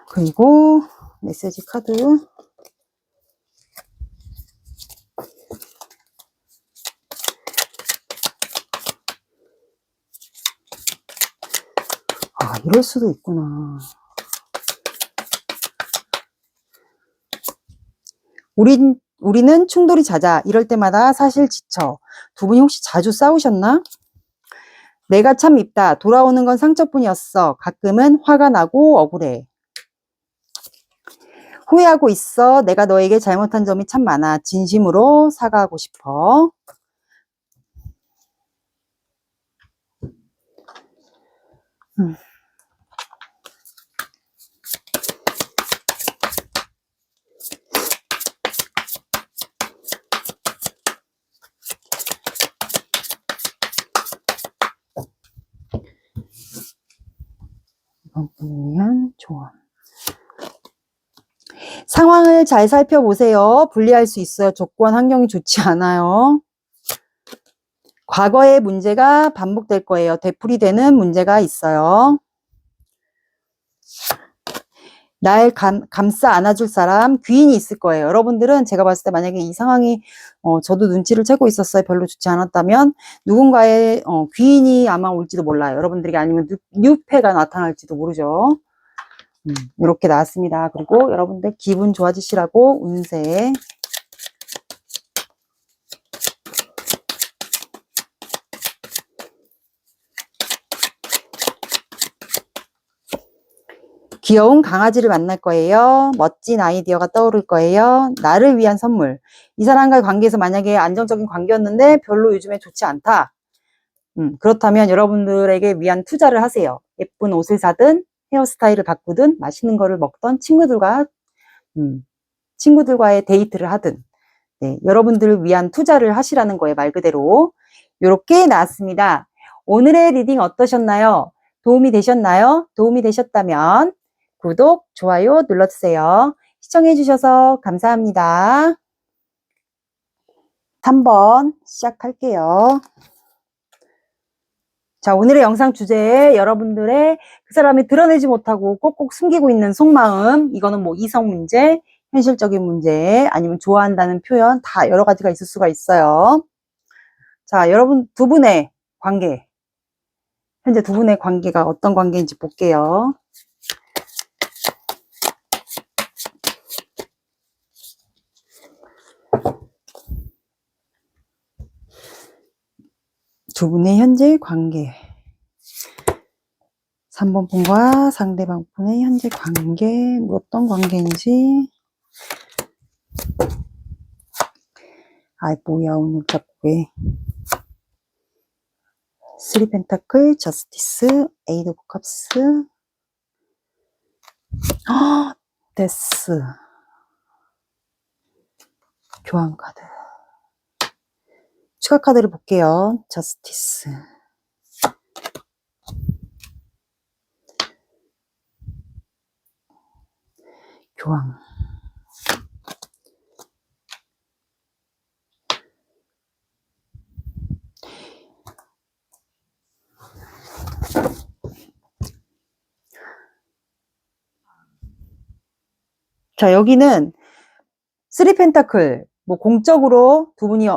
그리고 메시지 카드. 아, 이럴 수도 있구나. 우리는 충돌이 잦아. 이럴 때마다 사실 지쳐. 두 분이 혹시 자주 싸우셨나? 내가 참 밉다. 돌아오는 건 상처뿐이었어. 가끔은 화가 나고 억울해. 후회하고 있어. 내가 너에게 잘못한 점이 참 많아. 진심으로 사과하고 싶어. 이번 분을 위한 조언. 상황을 잘 살펴보세요. 분리할 수 있어요. 조건, 환경이 좋지 않아요. 과거의 문제가 반복될 거예요. 되풀이되는 문제가 있어요. 날 감싸 안아줄 사람, 귀인이 있을 거예요. 여러분들은 제가 봤을 때 만약에 이 상황이 저도 눈치를 채고 있었어요. 별로 좋지 않았다면 누군가의 귀인이 아마 올지도 몰라요. 여러분들에게 아니면 뉴페가 나타날지도 모르죠. 이렇게 나왔습니다. 그리고 여러분들 기분 좋아지시라고 운세. 귀여운 강아지를 만날 거예요. 멋진 아이디어가 떠오를 거예요. 나를 위한 선물. 이 사람과의 관계에서 만약에 안정적인 관계였는데 별로 요즘에 좋지 않다. 그렇다면 여러분들에게 위한 투자를 하세요. 예쁜 옷을 사든 헤어스타일을 바꾸든 맛있는 거를 먹던 친구들과의 데이트를 하든, 네, 여러분들을 위한 투자를 하시라는 거예요. 말 그대로. 이렇게 나왔습니다. 오늘의 리딩 어떠셨나요? 도움이 되셨나요? 도움이 되셨다면 구독, 좋아요 눌러주세요. 시청해주셔서 감사합니다. 3번 시작할게요. 자, 오늘의 영상 주제에 여러분들의 그 사람이 드러내지 못하고 꼭꼭 숨기고 있는 속마음, 이거는 뭐 이성 문제, 현실적인 문제, 아니면 좋아한다는 표현, 다 여러 가지가 있을 수가 있어요. 자, 여러분 두 분의 관계, 현재 두 분의 관계가 어떤 관계인지 볼게요. 두 분의 현재 관계. 3번 분과 상대방 분의 현재 관계, 어떤 관계인지. 아이, 뭐야, 오늘 자꾸 왜. 3 펜타클, 저스티스, 에이드 오브 컵스, 데스. 교환 카드. 추가 카드를 볼게요. 저스티스. 교황. 자, 여기는 3 펜타클, 뭐 공적으로 두 분이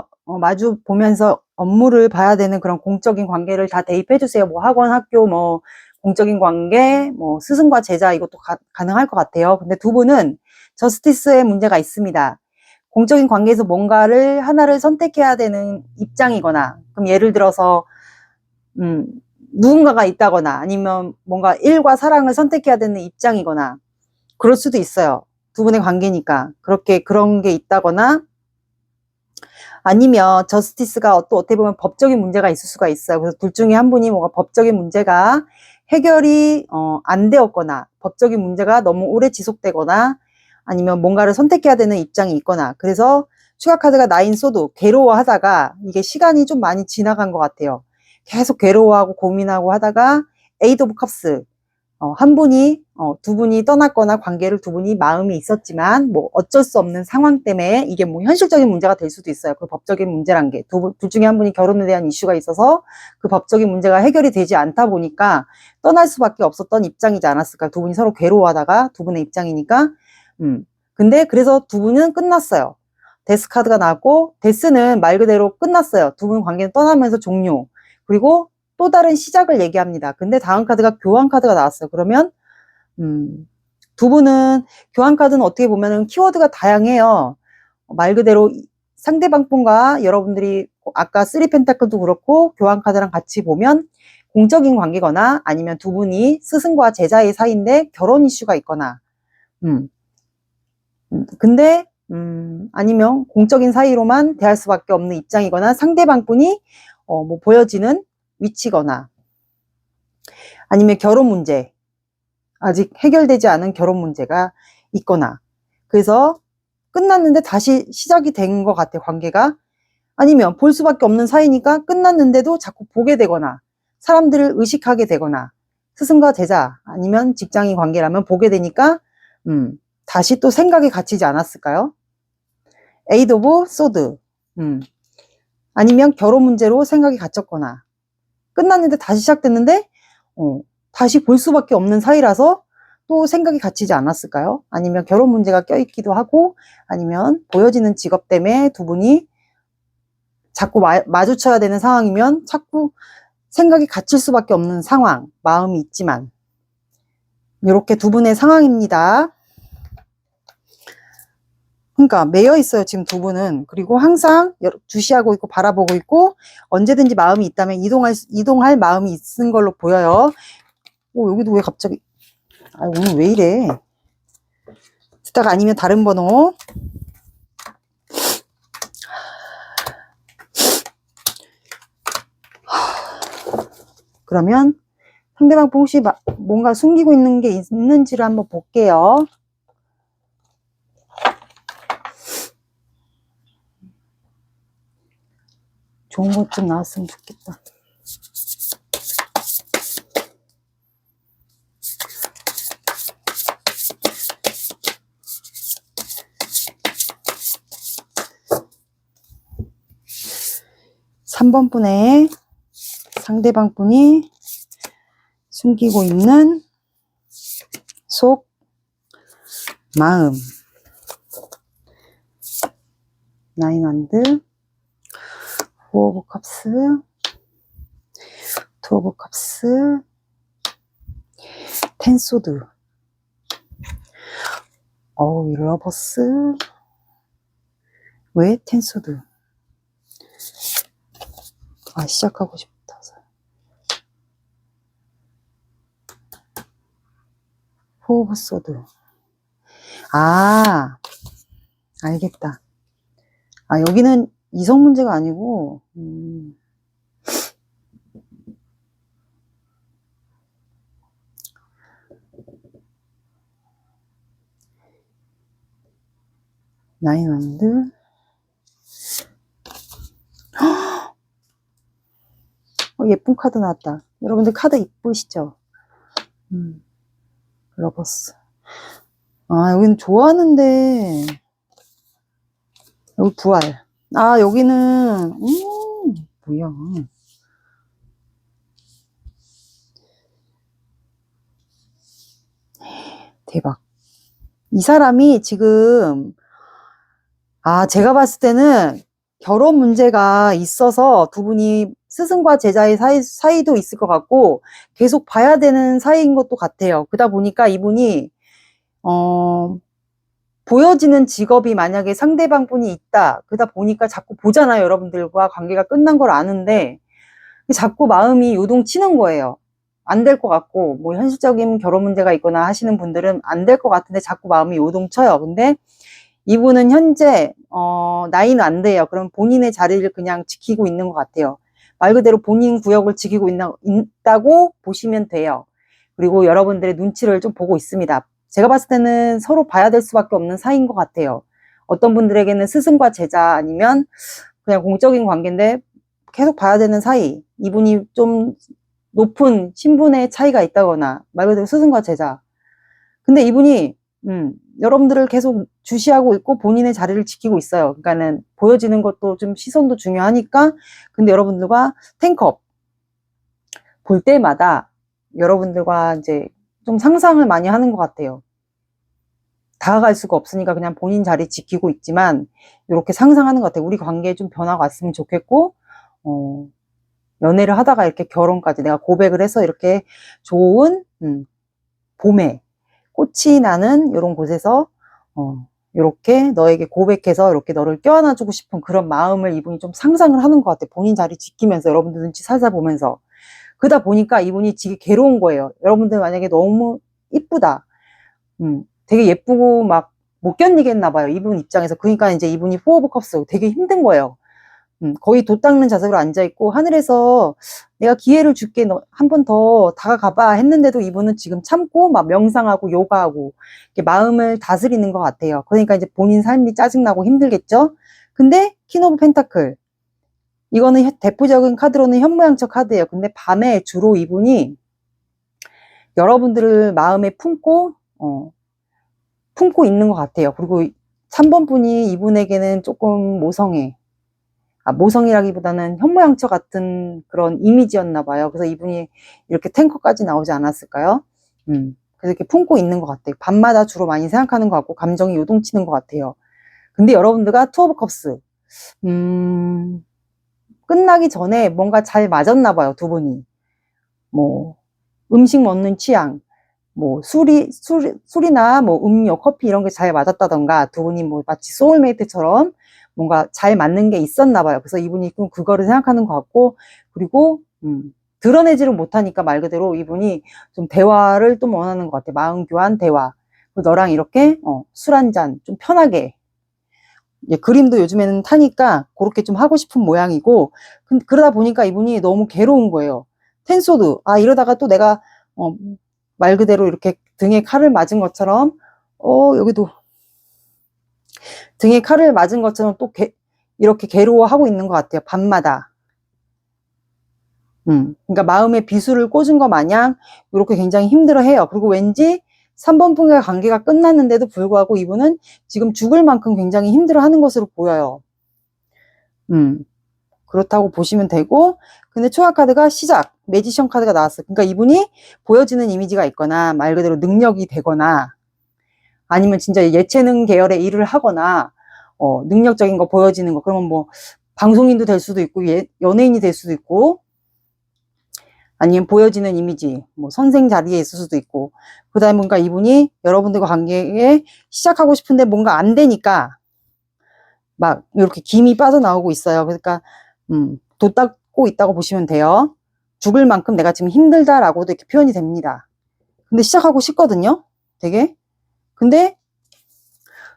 마주 보면서 업무를 봐야 되는 그런 공적인 관계를 다 대입해 주세요. 뭐 학원, 학교, 뭐 공적인 관계, 뭐 스승과 제자, 이것도 가능할 것 같아요. 근데 두 분은 저스티스의 문제가 있습니다. 공적인 관계에서 뭔가를 하나를 선택해야 되는 입장이거나, 그럼 예를 들어서 누군가가 있다거나 아니면 뭔가 일과 사랑을 선택해야 되는 입장이거나 그럴 수도 있어요. 두 분의 관계니까 그런 게 있다거나, 아니면 저스티스가 또 어떻게 보면 법적인 문제가 있을 수가 있어요. 그래서 둘 중에 한 분이 뭔가 법적인 문제가 해결이 안 되었거나 법적인 문제가 너무 오래 지속되거나 아니면 뭔가를 선택해야 되는 입장이 있거나 그래서 추가 카드가 나인 소드 괴로워하다가 이게 시간이 좀 많이 지나간 것 같아요. 계속 괴로워하고 고민하고 하다가 에이드 오브 컵스 한 분이 두 분이 떠났거나 관계를 두 분이 마음이 있었지만 뭐 어쩔 수 없는 상황 때문에 이게 뭐 현실적인 문제가 될 수도 있어요. 그 법적인 문제란 게 둘 중에 한 분이 결혼에 대한 이슈가 있어서 그 법적인 문제가 해결이 되지 않다 보니까 떠날 수밖에 없었던 입장이지 않았을까. 두 분이 서로 괴로워하다가 두 분의 입장이니까 근데 그래서 두 분은 끝났어요. 데스 카드가 나왔고 데스는 말 그대로 끝났어요. 두 분 관계는 떠나면서 종료. 그리고 또 다른 시작을 얘기합니다. 근데 다음 카드가 교환 카드가 나왔어요. 그러면 두 분은 교환 카드는 어떻게 보면은 키워드가 다양해요. 말 그대로 상대방 분과 여러분들이 아까 3펜타클도 그렇고 교환 카드랑 같이 보면 공적인 관계거나 아니면 두 분이 스승과 제자의 사이인데 결혼 이슈가 있거나 근데 아니면 공적인 사이로만 대할 수밖에 없는 입장이거나 상대방 분이 뭐 보여지는 위치거나 아니면 결혼 문제 아직 해결되지 않은 결혼 문제가 있거나 그래서 끝났는데 다시 시작이 된 것 같아 관계가 아니면 볼 수밖에 없는 사이니까 끝났는데도 자꾸 보게 되거나 사람들을 의식하게 되거나 스승과 제자 아니면 직장인 관계라면 보게 되니까 다시 또 생각이 갇히지 않았을까요? 에이드 오브 소드 아니면 결혼 문제로 생각이 갇혔거나 끝났는데 다시 시작됐는데 다시 볼 수밖에 없는 사이라서 또 생각이 갇히지 않았을까요? 아니면 결혼 문제가 껴있기도 하고 아니면 보여지는 직업 때문에 두 분이 자꾸 마주쳐야 되는 상황이면 자꾸 생각이 갇힐 수밖에 없는 상황, 마음이 있지만 이렇게 두 분의 상황입니다. 그러니까 매여 있어요 지금 두 분은. 그리고 항상 주시하고 있고 바라보고 있고 언제든지 마음이 있다면 이동할 마음이 있는 걸로 보여요. 여기도 왜 갑자기 오늘 왜 이래. 듣다가 아니면 다른 번호 그러면 상대방 혹시 뭔가 숨기고 있는 게 있는지를 한번 볼게요. 좋은 것 좀 나왔으면 좋겠다. (3번) 분의 상대방 분이 숨기고 있는 속 마음 나인 원드 포 오브 컵스 투 오브 컵스 텐 소드 러버스 왜 텐 소드 시작하고 싶어서 포 오브 소드 알겠다. 여기는 이성 문제가 아니고 나인 원드 예쁜 카드 나왔다. 여러분들 카드 이쁘시죠? 러버스 여기는 좋아하는데 여기 부활 여기는 뭐야 대박. 이 사람이 지금 제가 봤을 때는 결혼 문제가 있어서 두 분이 스승과 제자의 사이도 있을 것 같고 계속 봐야 되는 사이인 것도 같아요. 그러다 보니까 이분이 보여지는 직업이 만약에 상대방 분이 있다. 그러다 보니까 자꾸 보잖아요. 여러분들과 관계가 끝난 걸 아는데 자꾸 마음이 요동치는 거예요. 안 될 것 같고 뭐 현실적인 결혼 문제가 있거나 하시는 분들은 안 될 것 같은데 자꾸 마음이 요동쳐요. 근데 이분은 현재 나이는 안 돼요. 그럼 본인의 자리를 그냥 지키고 있는 것 같아요. 말 그대로 본인 구역을 지키고 있다고 보시면 돼요. 그리고 여러분들의 눈치를 좀 보고 있습니다. 제가 봤을 때는 서로 봐야 될 수밖에 없는 사이인 것 같아요. 어떤 분들에게는 스승과 제자, 아니면 그냥 공적인 관계인데 계속 봐야 되는 사이. 이분이 좀 높은 신분의 차이가 있다거나 말 그대로 스승과 제자. 근데 이분이 여러분들을 계속 주시하고 있고 본인의 자리를 지키고 있어요. 그러니까는 보여지는 것도 좀 시선도 중요하니까. 근데 여러분들과 탱컵 볼 때마다 여러분들과 이제 좀 상상을 많이 하는 것 같아요. 다가갈 수가 없으니까 그냥 본인 자리 지키고 있지만 이렇게 상상하는 것 같아요. 우리 관계에 좀 변화가 왔으면 좋겠고, 연애를 하다가 이렇게 결혼까지 내가 고백을 해서 이렇게 좋은 봄에 꽃이 나는 이런 곳에서 이렇게 너에게 고백해서 이렇게 너를 껴안아주고 싶은 그런 마음을 이분이 좀 상상을 하는 것 같아요. 본인 자리 지키면서 여러분들 눈치 살펴보면서. 그러다 보니까 이분이 되게 괴로운 거예요. 여러분들 만약에 너무 이쁘다. 되게 예쁘고 막 못 견디겠나 봐요. 이분 입장에서. 그러니까 이제 이분이 포 오브 컵스 되게 힘든 거예요. 거의 도 닦는 자세로 앉아있고 하늘에서 내가 기회를 줄게, 너 한 번 더 다가가봐 했는데도 이분은 지금 참고 막 명상하고 요가하고 이렇게 마음을 다스리는 것 같아요. 그러니까 이제 본인 삶이 짜증나고 힘들겠죠. 근데 퀸 오브 펜타클, 이거는 대표적인 카드로는 현모양처 카드예요. 근데 밤에 주로 이분이 여러분들을 마음에 품고 있는 것 같아요. 그리고 3번 분이 이분에게는 조금 모성애, 모성이라기보다는 현모양처 같은 그런 이미지였나 봐요. 그래서 이분이 이렇게 탱커까지 나오지 않았을까요? 그래서 이렇게 품고 있는 것 같아요. 밤마다 주로 많이 생각하는 것 같고 감정이 요동치는 것 같아요. 근데 여러분들과 투 오브 컵스, 끝나기 전에 뭔가 잘 맞았나 봐요. 두 분이. 뭐 음식 먹는 취향, 뭐 술이나 뭐 음료, 커피 이런 게 잘 맞았다던가, 두 분이 뭐 마치 소울메이트처럼 뭔가 잘 맞는 게 있었나 봐요. 그래서 이분이 그거를 생각하는 것 같고, 그리고 드러내지를 못하니까 말 그대로 이분이 좀 대화를 또 원하는 것 같아요. 마음 교환 대화. 너랑 이렇게 술 한 잔 좀 편하게. 그림도 요즘에는 타니까 그렇게 좀 하고 싶은 모양이고, 그러다 보니까 이분이 너무 괴로운 거예요. 텐소드, 이러다가 또 내가 말 그대로 이렇게 등에 칼을 맞은 것처럼, 여기도 등에 칼을 맞은 것처럼 또 이렇게 괴로워하고 있는 것 같아요. 밤마다. 그러니까 마음에 비수를 꽂은 것 마냥 이렇게 굉장히 힘들어해요. 그리고 왠지 3번 분과 관계가 끝났는데도 불구하고 이분은 지금 죽을 만큼 굉장히 힘들어하는 것으로 보여요. 그렇다고 보시면 되고, 근데 초아 카드가 시작, 매지션 카드가 나왔어요. 그러니까 이분이 보여지는 이미지가 있거나 말 그대로 능력이 되거나 아니면 진짜 예체능 계열의 일을 하거나 능력적인 거 보여지는 거, 그러면 뭐 방송인도 될 수도 있고 연예인이 될 수도 있고, 아니면 보여지는 이미지, 뭐 선생 자리에 있을 수도 있고, 그 다음에 뭔가 이분이 여러분들과 관계에 시작하고 싶은데 뭔가 안 되니까 막 이렇게 김이 빠져나오고 있어요. 그러니까 도 닦고 있다고 보시면 돼요. 죽을 만큼 내가 지금 힘들다라고도 이렇게 표현이 됩니다. 근데 시작하고 싶거든요, 되게. 근데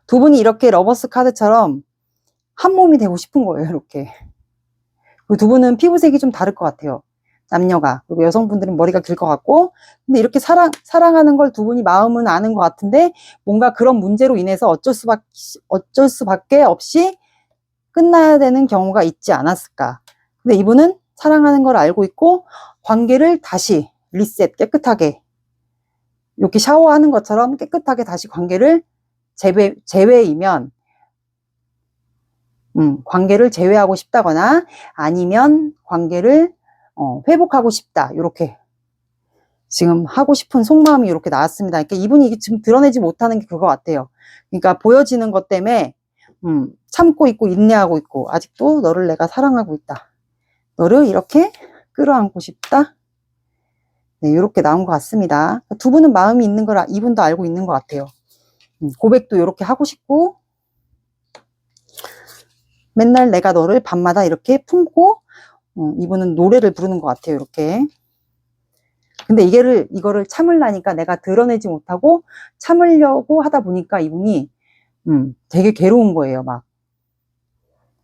두 분이 이렇게 러버스 카드처럼 한 몸이 되고 싶은 거예요, 이렇게. 그리고 두 분은 피부색이 좀 다를 것 같아요, 남녀가. 그리고 여성분들은 머리가 길 것 같고. 근데 이렇게 사랑하는 걸 두 분이 마음은 아는 것 같은데 뭔가 그런 문제로 인해서 어쩔 수밖에 없이 끝나야 되는 경우가 있지 않았을까. 근데 이분은 사랑하는 걸 알고 있고 관계를 다시 리셋, 깨끗하게 이렇게 샤워하는 것처럼 깨끗하게 다시 관계를 재회이면 관계를 재회하고 싶다거나 아니면 관계를 회복하고 싶다, 이렇게 지금 하고 싶은 속마음이 이렇게 나왔습니다. 그러니까 이분이 지금 드러내지 못하는 게 그거 같아요. 그러니까 보여지는 것 때문에 참고 있고 인내하고 있고, 아직도 너를 내가 사랑하고 있다, 너를 이렇게 끌어안고 싶다. 네, 이렇게 나온 것 같습니다. 두 분은 마음이 있는 걸 이분도 알고 있는 것 같아요. 고백도 이렇게 하고 싶고, 맨날 내가 너를 밤마다 이렇게 품고, 이분은 노래를 부르는 것 같아요, 이렇게. 근데 이거를 참으려니까 내가 드러내지 못하고 참으려고 하다 보니까 이분이 되게 괴로운 거예요. 막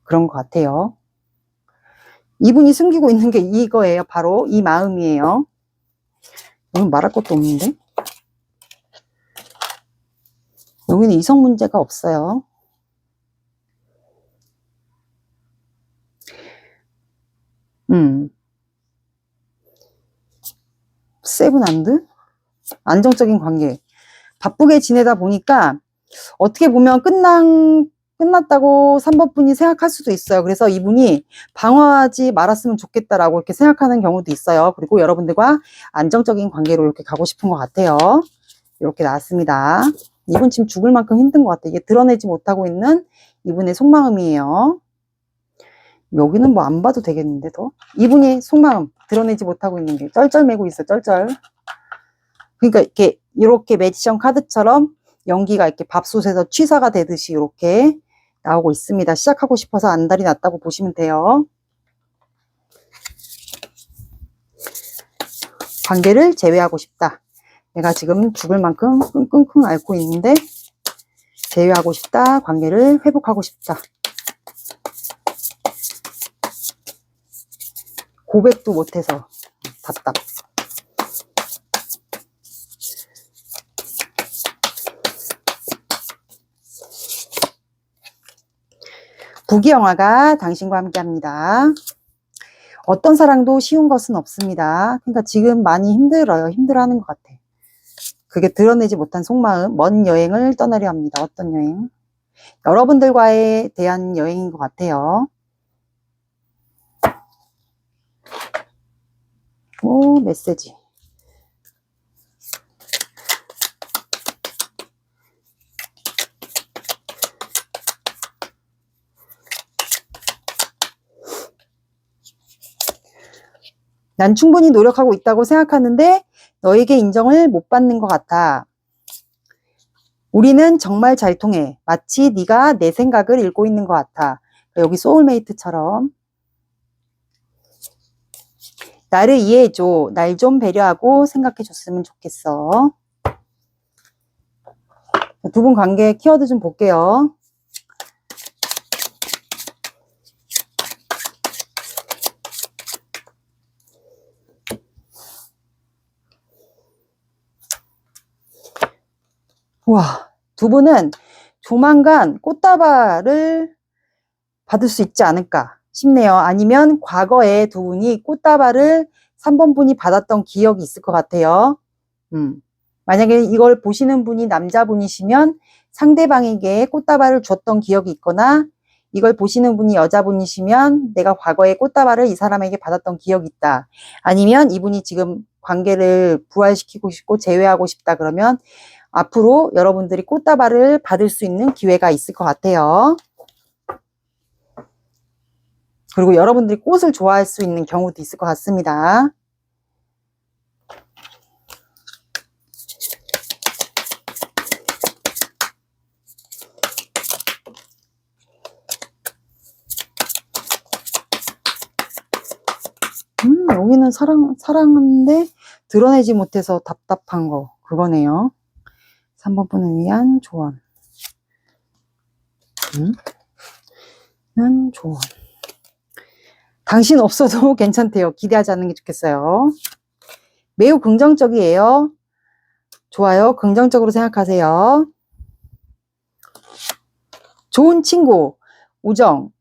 그런 것 같아요. 이분이 숨기고 있는 게 이거예요. 바로 이 마음이에요. 오늘 말할 것도 없는데? 여기는 이성 문제가 없어요. 세븐한드? 안정적인 관계. 바쁘게 지내다 보니까 어떻게 보면 끝났다고 3번 분이 생각할 수도 있어요. 그래서 이분이 방어하지 말았으면 좋겠다라고 이렇게 생각하는 경우도 있어요. 그리고 여러분들과 안정적인 관계로 이렇게 가고 싶은 것 같아요. 이렇게 나왔습니다. 이분 지금 죽을 만큼 힘든 것 같아요. 이게 드러내지 못하고 있는 이분의 속마음이에요. 여기는 뭐 안 봐도 되겠는데 더? 이분이 속마음 드러내지 못하고 있는 게 쩔쩔매고 있어. 쩔쩔. 그러니까 이렇게 매지션 카드처럼 연기가 이렇게 밥솥에서 취사가 되듯이 이렇게 나오고 있습니다. 시작하고 싶어서 안달이 났다고 보시면 돼요. 관계를 제외하고 싶다. 내가 지금 죽을 만큼 끙끙 앓고 있는데 제외하고 싶다. 관계를 회복하고 싶다. 고백도 못해서 답답. 부귀영화가 당신과 함께합니다. 어떤 사랑도 쉬운 것은 없습니다. 그러니까 지금 많이 힘들어요. 힘들어하는 것 같아. 그게 드러내지 못한 속마음, 먼 여행을 떠나려 합니다. 어떤 여행? 여러분들과에 대한 여행인 것 같아요. 오, 메시지. 난 충분히 노력하고 있다고 생각하는데 너에게 인정을 못 받는 것 같아. 우리는 정말 잘 통해. 마치 네가 내 생각을 읽고 있는 것 같아. 여기 소울메이트처럼. 나를 이해해줘. 날 좀 배려하고 생각해줬으면 좋겠어. 두 분 관계 키워드 좀 볼게요. 와, 두 분은 조만간 꽃다발을 받을 수 있지 않을까 싶네요. 아니면 과거에 두 분이 꽃다발을 3번 분이 받았던 기억이 있을 것 같아요. 만약에 이걸 보시는 분이 남자분이시면 상대방에게 꽃다발을 줬던 기억이 있거나 이걸 보시는 분이 여자분이시면 내가 과거에 꽃다발을 이 사람에게 받았던 기억이 있다. 아니면 이분이 지금 관계를 부활시키고 싶고 재회하고 싶다 그러면 앞으로 여러분들이 꽃다발을 받을 수 있는 기회가 있을 것 같아요. 그리고 여러분들이 꽃을 좋아할 수 있는 경우도 있을 것 같습니다. 여기는 사랑하는데 드러내지 못해서 답답한 거 그거네요. 3번 분을 위한 조언. 는 조언. 당신 없어도 괜찮대요. 기대하지 않는 게 좋겠어요. 매우 긍정적이에요. 좋아요. 긍정적으로 생각하세요. 좋은 친구, 우정,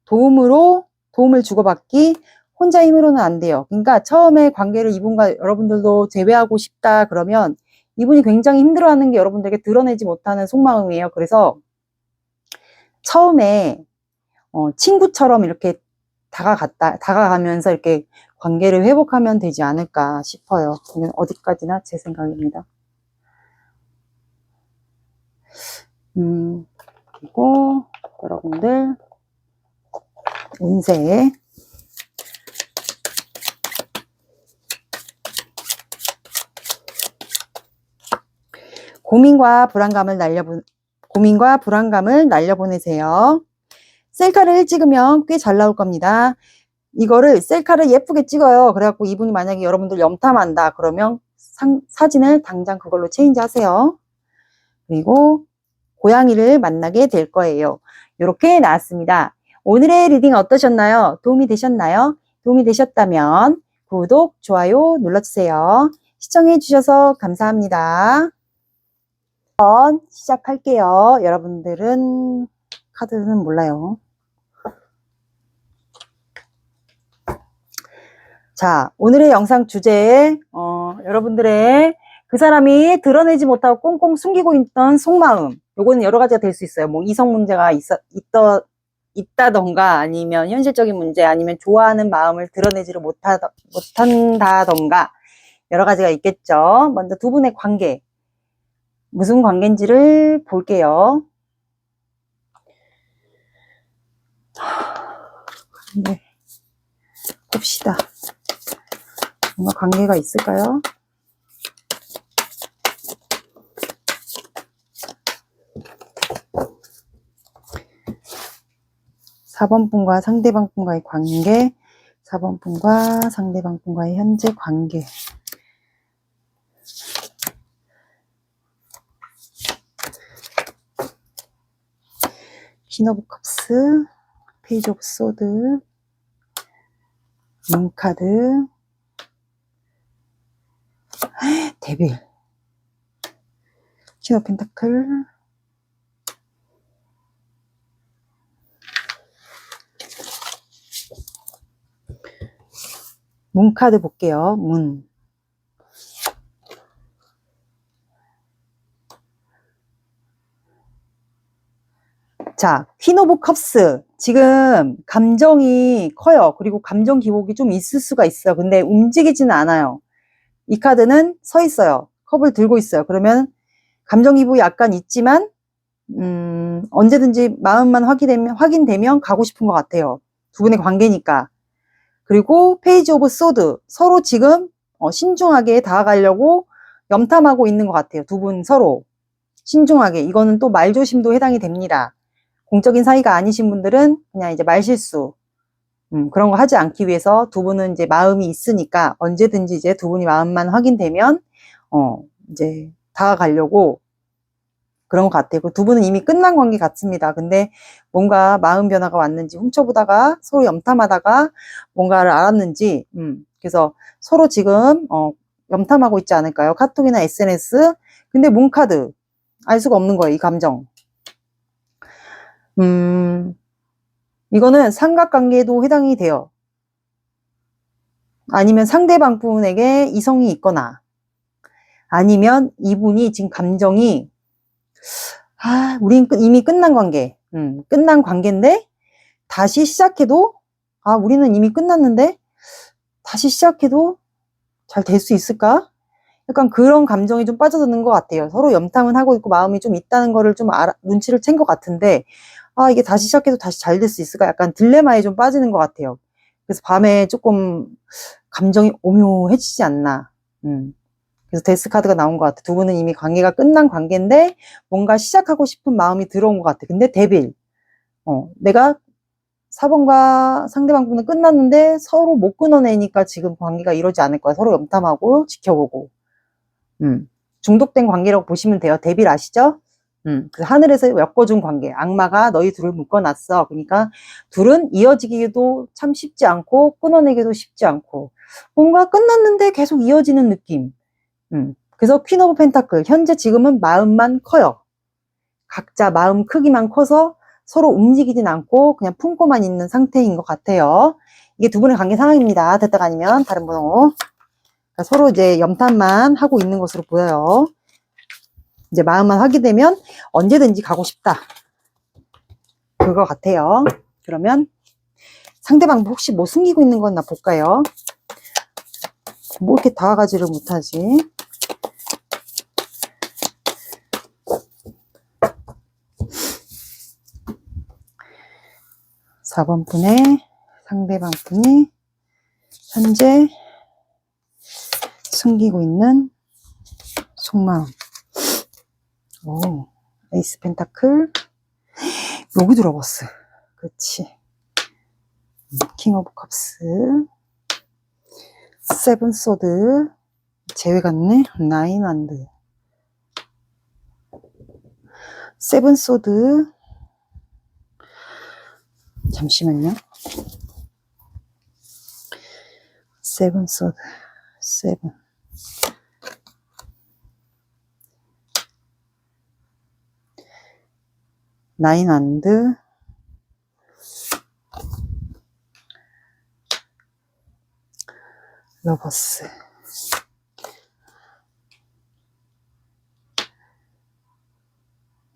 도움을 주고받기, 혼자 힘으로는 안 돼요. 그러니까 처음에 관계를 이분과 여러분들도 재회하고 싶다 그러면 이분이 굉장히 힘들어하는 게 여러분들에게 드러내지 못하는 속마음이에요. 그래서 처음에 친구처럼 이렇게 다가가면서 이렇게 관계를 회복하면 되지 않을까 싶어요. 이건 어디까지나 제 생각입니다. 그리고 여러분들 운세 고민과 불안감을 날려보내세요. 셀카를 찍으면 꽤 잘 나올 겁니다. 이거를 셀카를 예쁘게 찍어요. 그래갖고 이분이 만약에 여러분들 염탐한다 그러면 사진을 당장 그걸로 체인지 하세요. 그리고 고양이를 만나게 될 거예요. 이렇게 나왔습니다. 오늘의 리딩 어떠셨나요? 도움이 되셨나요? 도움이 되셨다면 구독, 좋아요 눌러주세요. 시청해주셔서 감사합니다. 시작할게요. 여러분들은 카드는 몰라요. 자, 오늘의 영상 주제, 여러분들의 그 사람이 드러내지 못하고 꽁꽁 숨기고 있던 속마음. 요거는 여러 가지가 될 수 있어요. 뭐 이성 문제가 있다던가, 아니면 현실적인 문제, 아니면 좋아하는 마음을 드러내지를 못한다던가, 여러 가지가 있겠죠. 먼저 두 분의 관계. 무슨 관계인지를 볼게요. 네. 봅시다. 뭔가 관계가 있을까요? (4번) 분과 상대방 분과의 관계, (4번) 분과 상대방 분과의 현재 관계. 퀸 오브 컵스, 페이지 오브 소드, 문카드, 데빌, 퀸 오브 펜타클, 문카드 볼게요. 문. 자, 퀸 오브 컵스. 지금 감정이 커요. 그리고 감정 기복이 좀 있을 수가 있어요. 근데 움직이지는 않아요. 이 카드는 서 있어요. 컵을 들고 있어요. 그러면 감정 기복이 약간 있지만 언제든지 마음만 확인되면 가고 싶은 것 같아요. 두 분의 관계니까. 그리고 페이지 오브 소드. 서로 지금 신중하게 다가가려고 염탐하고 있는 것 같아요. 두 분 서로 신중하게. 이거는 또 말조심도 해당이 됩니다. 공적인 사이가 아니신 분들은 그냥 이제 말실수 그런 거 하지 않기 위해서 두 분은 이제 마음이 있으니까 언제든지 이제 두 분이 마음만 확인되면 이제 다가가려고 그런 것 같아요. 두 분은 이미 끝난 관계 같습니다. 근데 뭔가 마음 변화가 왔는지 훔쳐보다가 서로 염탐하다가 뭔가를 알았는지 그래서 서로 지금 염탐하고 있지 않을까요? 카톡이나 SNS. 근데 문카드 알 수가 없는 거예요. 이 감정. 이거는 삼각관계도 해당이 돼요. 아니면 상대방 분에게 이성이 있거나, 아니면 이분이 지금 감정이, 우린 이미 끝난 관계, 끝난 관계인데, 다시 시작해도, 우리는 이미 끝났는데, 다시 시작해도 잘 될 수 있을까? 약간 그런 감정이 좀 빠져드는 것 같아요. 서로 염탐은 하고 있고 마음이 좀 있다는 거를 좀 눈치를 챈 것 같은데, 이게 다시 시작해도 다시 잘 될 수 있을까? 약간 딜레마에 좀 빠지는 것 같아요. 그래서 밤에 조금 감정이 오묘해지지 않나. 그래서 데스 카드가 나온 것 같아. 두 분은 이미 관계가 끝난 관계인데 뭔가 시작하고 싶은 마음이 들어온 것 같아. 근데 데빌. 내가 4번과 상대방 분은 끝났는데 서로 못 끊어내니까 지금 관계가 이러지 않을 거야. 서로 염탐하고 지켜보고. 중독된 관계라고 보시면 돼요. 데빌 아시죠? 그 하늘에서 엮어준 관계. 악마가 너희 둘을 묶어놨어. 그러니까 둘은 이어지기도 참 쉽지 않고 끊어내기도 쉽지 않고 뭔가 끝났는데 계속 이어지는 느낌. 그래서 퀸 오브 펜타클. 현재 지금은 마음만 커요. 각자 마음 크기만 커서 서로 움직이진 않고 그냥 품고만 있는 상태인 것 같아요. 이게 두 분의 관계 상황입니다. 됐다가 아니면 다른 번호. 그러니까 서로 이제 염탐만 하고 있는 것으로 보여요. 이제 마음만 확인되면 언제든지 가고 싶다. 그거 같아요. 그러면 상대방 혹시 뭐 숨기고 있는 건 나 볼까요? 뭐 이렇게 다가가지를 못하지? (4번) 분의 상대방 분이 현재 숨기고 있는 속마음. 오, 에이스 펜타클. 여기 들어봤어. 그렇지. 킹 오브 컵스. 세븐 소드. 제외 같네. 나인 완드. 세븐 소드. 잠시만요. 세븐 소드. 세븐. 나인 안드. 러버스.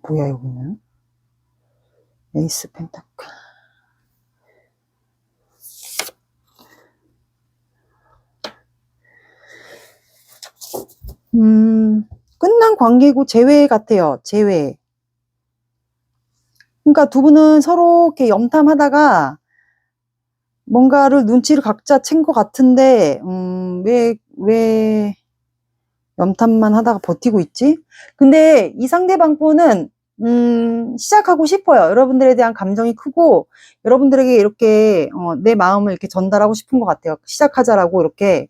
뭐야 여기는? 에이스 펜타클. 끝난 관계고 재회 같아요. 재회. 그러니까 두 분은 서로 이렇게 염탐하다가 뭔가를 눈치를 각자 챈 것 같은데, 왜 염탐만 하다가 버티고 있지? 근데 이 상대방 분은, 시작하고 싶어요. 여러분들에 대한 감정이 크고, 여러분들에게 이렇게, 내 마음을 이렇게 전달하고 싶은 것 같아요. 시작하자라고 이렇게.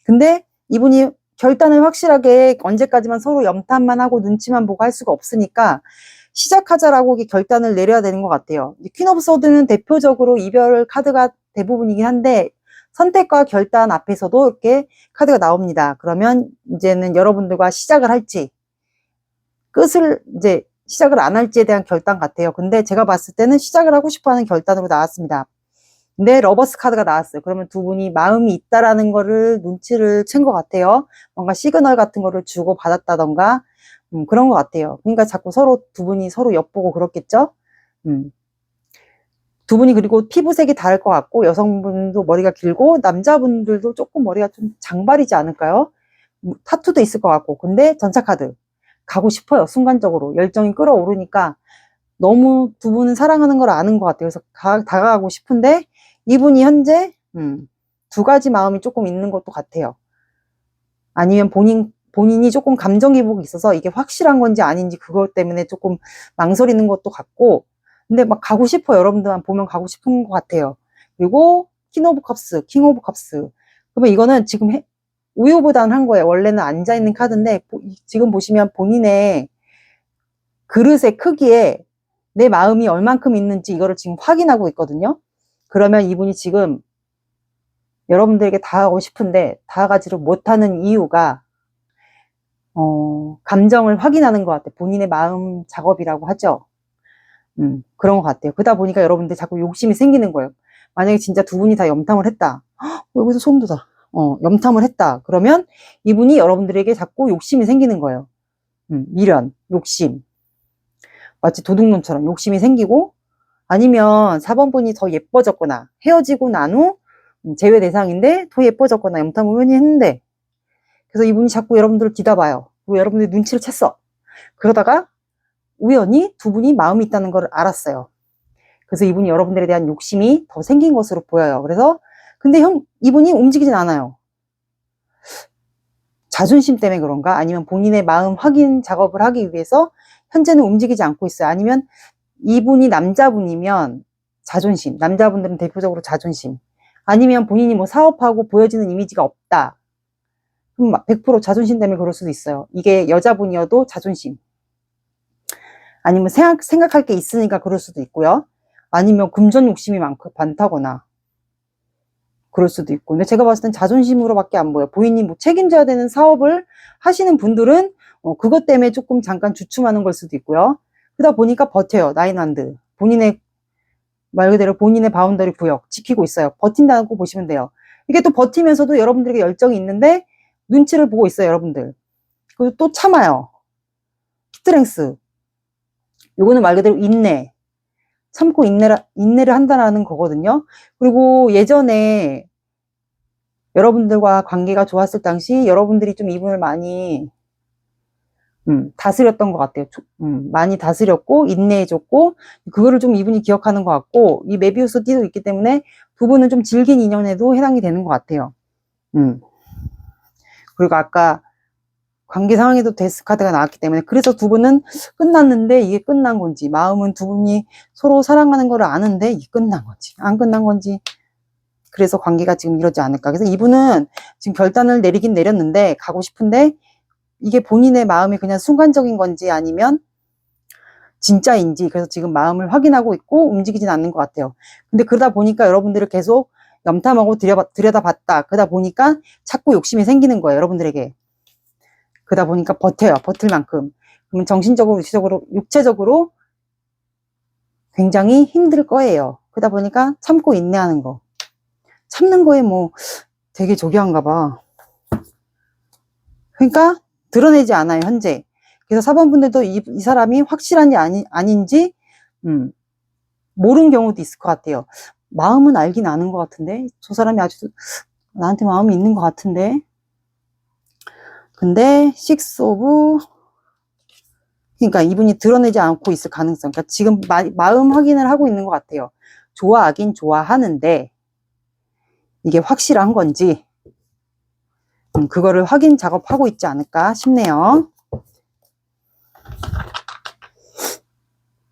근데 이분이 결단을 확실하게 언제까지만 서로 염탐만 하고 눈치만 보고 할 수가 없으니까, 시작하자라고 결단을 내려야 되는 것 같아요. 퀸 오브 소드는 대표적으로 이별 카드가 대부분이긴 한데 선택과 결단 앞에서도 이렇게 카드가 나옵니다. 그러면 이제는 여러분들과 시작을 할지 끝을 이제 시작을 안 할지에 대한 결단 같아요. 근데 제가 봤을 때는 시작을 하고 싶어하는 결단으로 나왔습니다. 근데 러버스 카드가 나왔어요. 그러면 두 분이 마음이 있다라는 거를 눈치를 챈 것 같아요. 뭔가 시그널 같은 거를 주고 받았다던가 그런 것 같아요. 그러니까 자꾸 두 분이 서로 엿보고 그렇겠죠? 두 분이 그리고 피부색이 다를 것 같고, 여성분도 머리가 길고, 남자분들도 조금 머리가 좀 장발이지 않을까요? 타투도 있을 것 같고, 근데 전차카드. 가고 싶어요, 순간적으로. 열정이 끌어오르니까, 너무 두 분은 사랑하는 걸 아는 것 같아요. 그래서 다가가고 싶은데, 이분이 현재, 두 가지 마음이 조금 있는 것도 같아요. 아니면 본인이 조금 감정 기복이 있어서 이게 확실한 건지 아닌지 그것 때문에 조금 망설이는 것도 같고, 근데 막 가고 싶어요. 여러분들만 보면 가고 싶은 것 같아요. 그리고 킹 오브 컵스. 그러면 이거는 지금 우유부단한 거예요. 원래는 앉아있는 카드인데 지금 보시면 본인의 그릇의 크기에 내 마음이 얼만큼 있는지 이거를 지금 확인하고 있거든요. 그러면 이분이 지금 여러분들에게 다가가고 싶은데 다가가지를 못하는 이유가 감정을 확인하는 것 같아요. 본인의 마음 작업이라고 하죠. 그런 것 같아요. 그러다 보니까 여러분들 자꾸 욕심이 생기는 거예요. 만약에 진짜 두 분이 다 염탐을 했다. 여기서 소름 돋아. 염탐을 했다. 그러면 이분이 여러분들에게 자꾸 욕심이 생기는 거예요. 미련, 욕심. 마치 도둑놈처럼 욕심이 생기고, 아니면 4번 분이 더 예뻐졌거나, 헤어지고 난 후 제외 대상인데 더 예뻐졌거나 염탐을 우연히 했는데, 그래서 이분이 자꾸 여러분들을 뒤다봐요. 그리고 여러분들이 눈치를 챘어. 그러다가 우연히 두 분이 마음이 있다는 걸 알았어요. 그래서 이분이 여러분들에 대한 욕심이 더 생긴 것으로 보여요. 그래서 근데 이분이 움직이진 않아요. 자존심 때문에 그런가? 아니면 본인의 마음 확인 작업을 하기 위해서 현재는 움직이지 않고 있어요. 아니면 이분이 남자분이면 자존심. 남자분들은 대표적으로 자존심. 아니면 본인이 뭐 사업하고 보여지는 이미지가 없다. 그럼 100% 자존심 때문에 그럴 수도 있어요. 이게 여자분이어도 자존심. 아니면 생각할 게 있으니까 그럴 수도 있고요. 아니면 금전 욕심이 많다거나 그럴 수도 있고. 근데 제가 봤을 땐 자존심으로밖에 안 보여요. 본인이 뭐 책임져야 되는 사업을 하시는 분들은 그것 때문에 조금 잠깐 주춤하는 걸 수도 있고요. 그러다 보니까 버텨요. 나인핸드. 본인의 말 그대로 본인의 바운더리 구역 지키고 있어요. 버틴다고 보시면 돼요. 이게 또 버티면서도 여러분들에게 열정이 있는데 눈치를 보고 있어요. 여러분들. 그리고 또 참아요. 스트렝스. 요거는 말 그대로 인내. 참고 인내를 한다는 거거든요. 그리고 예전에 여러분들과 관계가 좋았을 당시 여러분들이 좀 이분을 많이 다스렸던 것 같아요. 많이 다스렸고 인내해줬고 그거를 좀 이분이 기억하는 것 같고 이 메비우스 띠도 있기 때문에 두 분은 좀 질긴 인연에도 해당이 되는 것 같아요. 그리고 아까 관계 상황에도 데스 카드가 나왔기 때문에 그래서 두 분은 끝났는데 이게 끝난 건지 마음은 두 분이 서로 사랑하는 걸 아는데 이게 끝난 건지 안 끝난 건지 그래서 관계가 지금 이러지 않을까. 그래서 이분은 지금 결단을 내리긴 내렸는데 가고 싶은데 이게 본인의 마음이 그냥 순간적인 건지 아니면 진짜인지, 그래서 지금 마음을 확인하고 있고 움직이진 않는 것 같아요. 근데 그러다 보니까 여러분들을 계속 염탐하고 들여다봤다. 그러다 보니까 자꾸 욕심이 생기는 거예요, 여러분들에게. 그러다 보니까 버텨요, 버틸 만큼. 그러면 정신적으로, 육체적으로 굉장히 힘들 거예요. 그러다 보니까 참고 인내하는 거. 참는 거에 뭐 되게 저기한가 봐. 그러니까 드러내지 않아요, 현재. 그래서 4번 분들도 이 사람이 확실한지 아닌지 모르는 경우도 있을 것 같아요. 마음은 알긴 아는 것 같은데, 저 사람이 아주 나한테 마음이 있는 것 같은데. 근데 6 오브, 그러니까 이분이 드러내지 않고 있을 가능성. 그러니까 지금 마음 확인을 하고 있는 것 같아요. 좋아하긴 좋아하는데 이게 확실한 건지 그거를 확인 작업하고 있지 않을까 싶네요.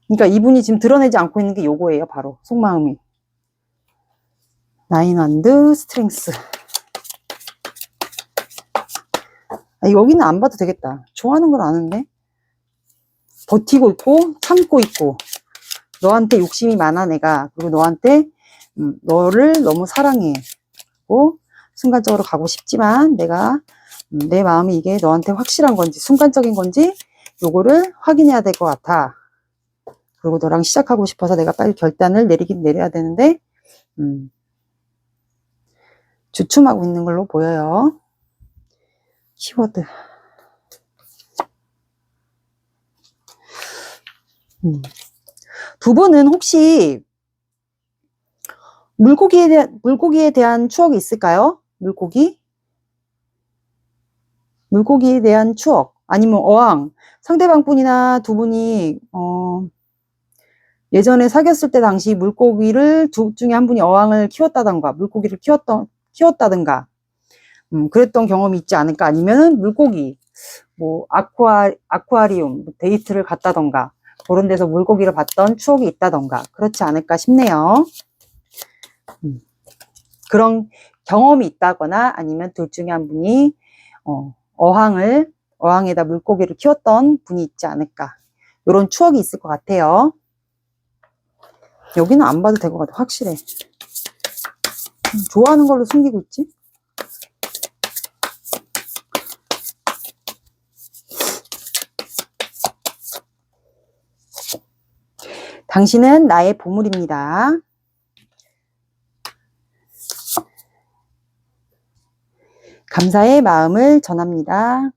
그러니까 이분이 지금 드러내지 않고 있는 게 요거예요. 바로 속마음이. 9 원드 스트렝스. 여기는 안 봐도 되겠다. 좋아하는 걸 아는데 버티고 있고 참고 있고, 너한테 욕심이 많아 내가. 그리고 너한테 너를 너무 사랑해. 고 순간적으로 가고 싶지만 내가 내 마음이 이게 너한테 확실한 건지 순간적인 건지 요거를 확인해야 될 것 같아. 그리고 너랑 시작하고 싶어서 내가 빨리 결단을 내리긴 내려야 되는데 주춤하고 있는 걸로 보여요. 키워드. 두 분은 혹시 물고기에 대한 추억이 있을까요? 물고기에 대한 추억, 아니면 어항. 상대방 분이나 두 분이 예전에 사귀었을 때 당시 물고기를 둘 중에 한 분이 어항을 키웠다던가 물고기를 키웠다던가 그랬던 경험이 있지 않을까. 아니면은 물고기 뭐 아쿠아리움 데이트를 갔다던가 그런 데서 물고기를 봤던 추억이 있다던가 그렇지 않을까 싶네요. 그런 경험이 있다거나 아니면 둘 중에 한 분이 어항에다 물고기를 키웠던 분이 있지 않을까. 이런 추억이 있을 것 같아요. 여기는 안 봐도 될 것 같아. 확실해. 좋아하는 걸로 숨기고 있지? 당신은 나의 보물입니다. 감사의 마음을 전합니다.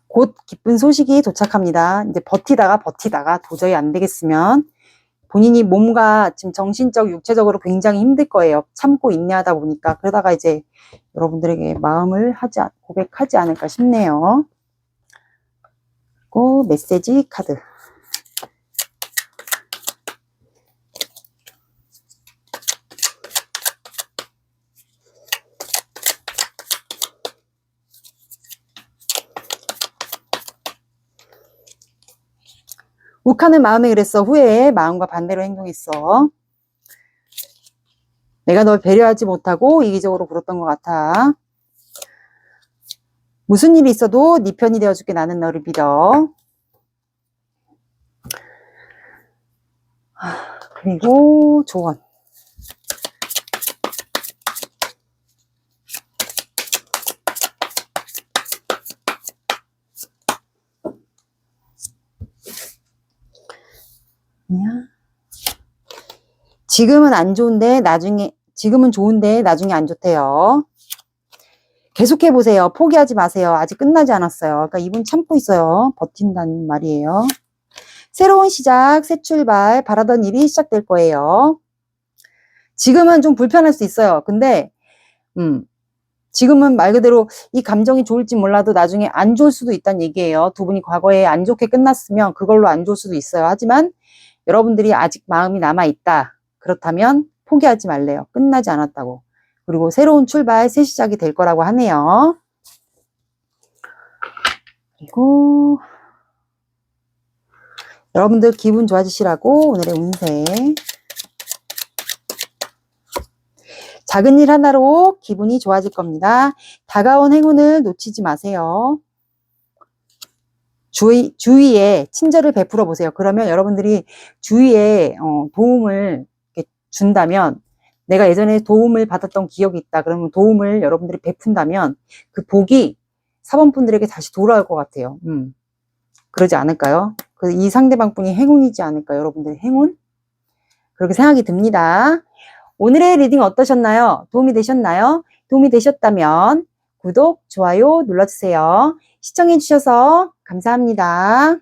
곧 기쁜 소식이 도착합니다. 이제 버티다가 도저히 안 되겠으면 본인이 몸과 지금 정신적, 육체적으로 굉장히 힘들 거예요. 참고 인내하다 보니까. 그러다가 이제 여러분들에게 마음을 고백하지 않을까 싶네요. 그리고 메시지 카드. 욱하는 마음에 그랬어. 후회해. 마음과 반대로 행동했어. 내가 널 배려하지 못하고 이기적으로 굴었던 것 같아. 무슨 일이 있어도 네 편이 되어줄게. 나는 너를 믿어. 그리고 조언. 지금은 안 좋은데 지금은 좋은데 나중에 안 좋대요. 계속해보세요. 포기하지 마세요. 아직 끝나지 않았어요. 그러니까 이분 참고 있어요. 버틴다는 말이에요. 새로운 시작, 새 출발, 바라던 일이 시작될 거예요. 지금은 좀 불편할 수 있어요. 근데 지금은 말 그대로 이 감정이 좋을지 몰라도 나중에 안 좋을 수도 있다는 얘기예요. 두 분이 과거에 안 좋게 끝났으면 그걸로 안 좋을 수도 있어요. 하지만 여러분들이 아직 마음이 남아있다. 그렇다면 포기하지 말래요. 끝나지 않았다고. 그리고 새로운 출발, 새 시작이 될 거라고 하네요. 그리고 여러분들 기분 좋아지시라고 오늘의 운세. 작은 일 하나로 기분이 좋아질 겁니다. 다가온 행운을 놓치지 마세요. 주위에 친절을 베풀어 보세요. 그러면 여러분들이 주위에 도움을 이렇게 준다면, 내가 예전에 도움을 받았던 기억이 있다. 그러면 도움을 여러분들이 베푼다면 그 복이 사번분들에게 다시 돌아올 것 같아요. 그러지 않을까요? 이 상대방 분이 행운이지 않을까요? 여러분들의 행운? 그렇게 생각이 듭니다. 오늘의 리딩 어떠셨나요? 도움이 되셨나요? 도움이 되셨다면 구독, 좋아요 눌러주세요. 시청해주셔서 감사합니다.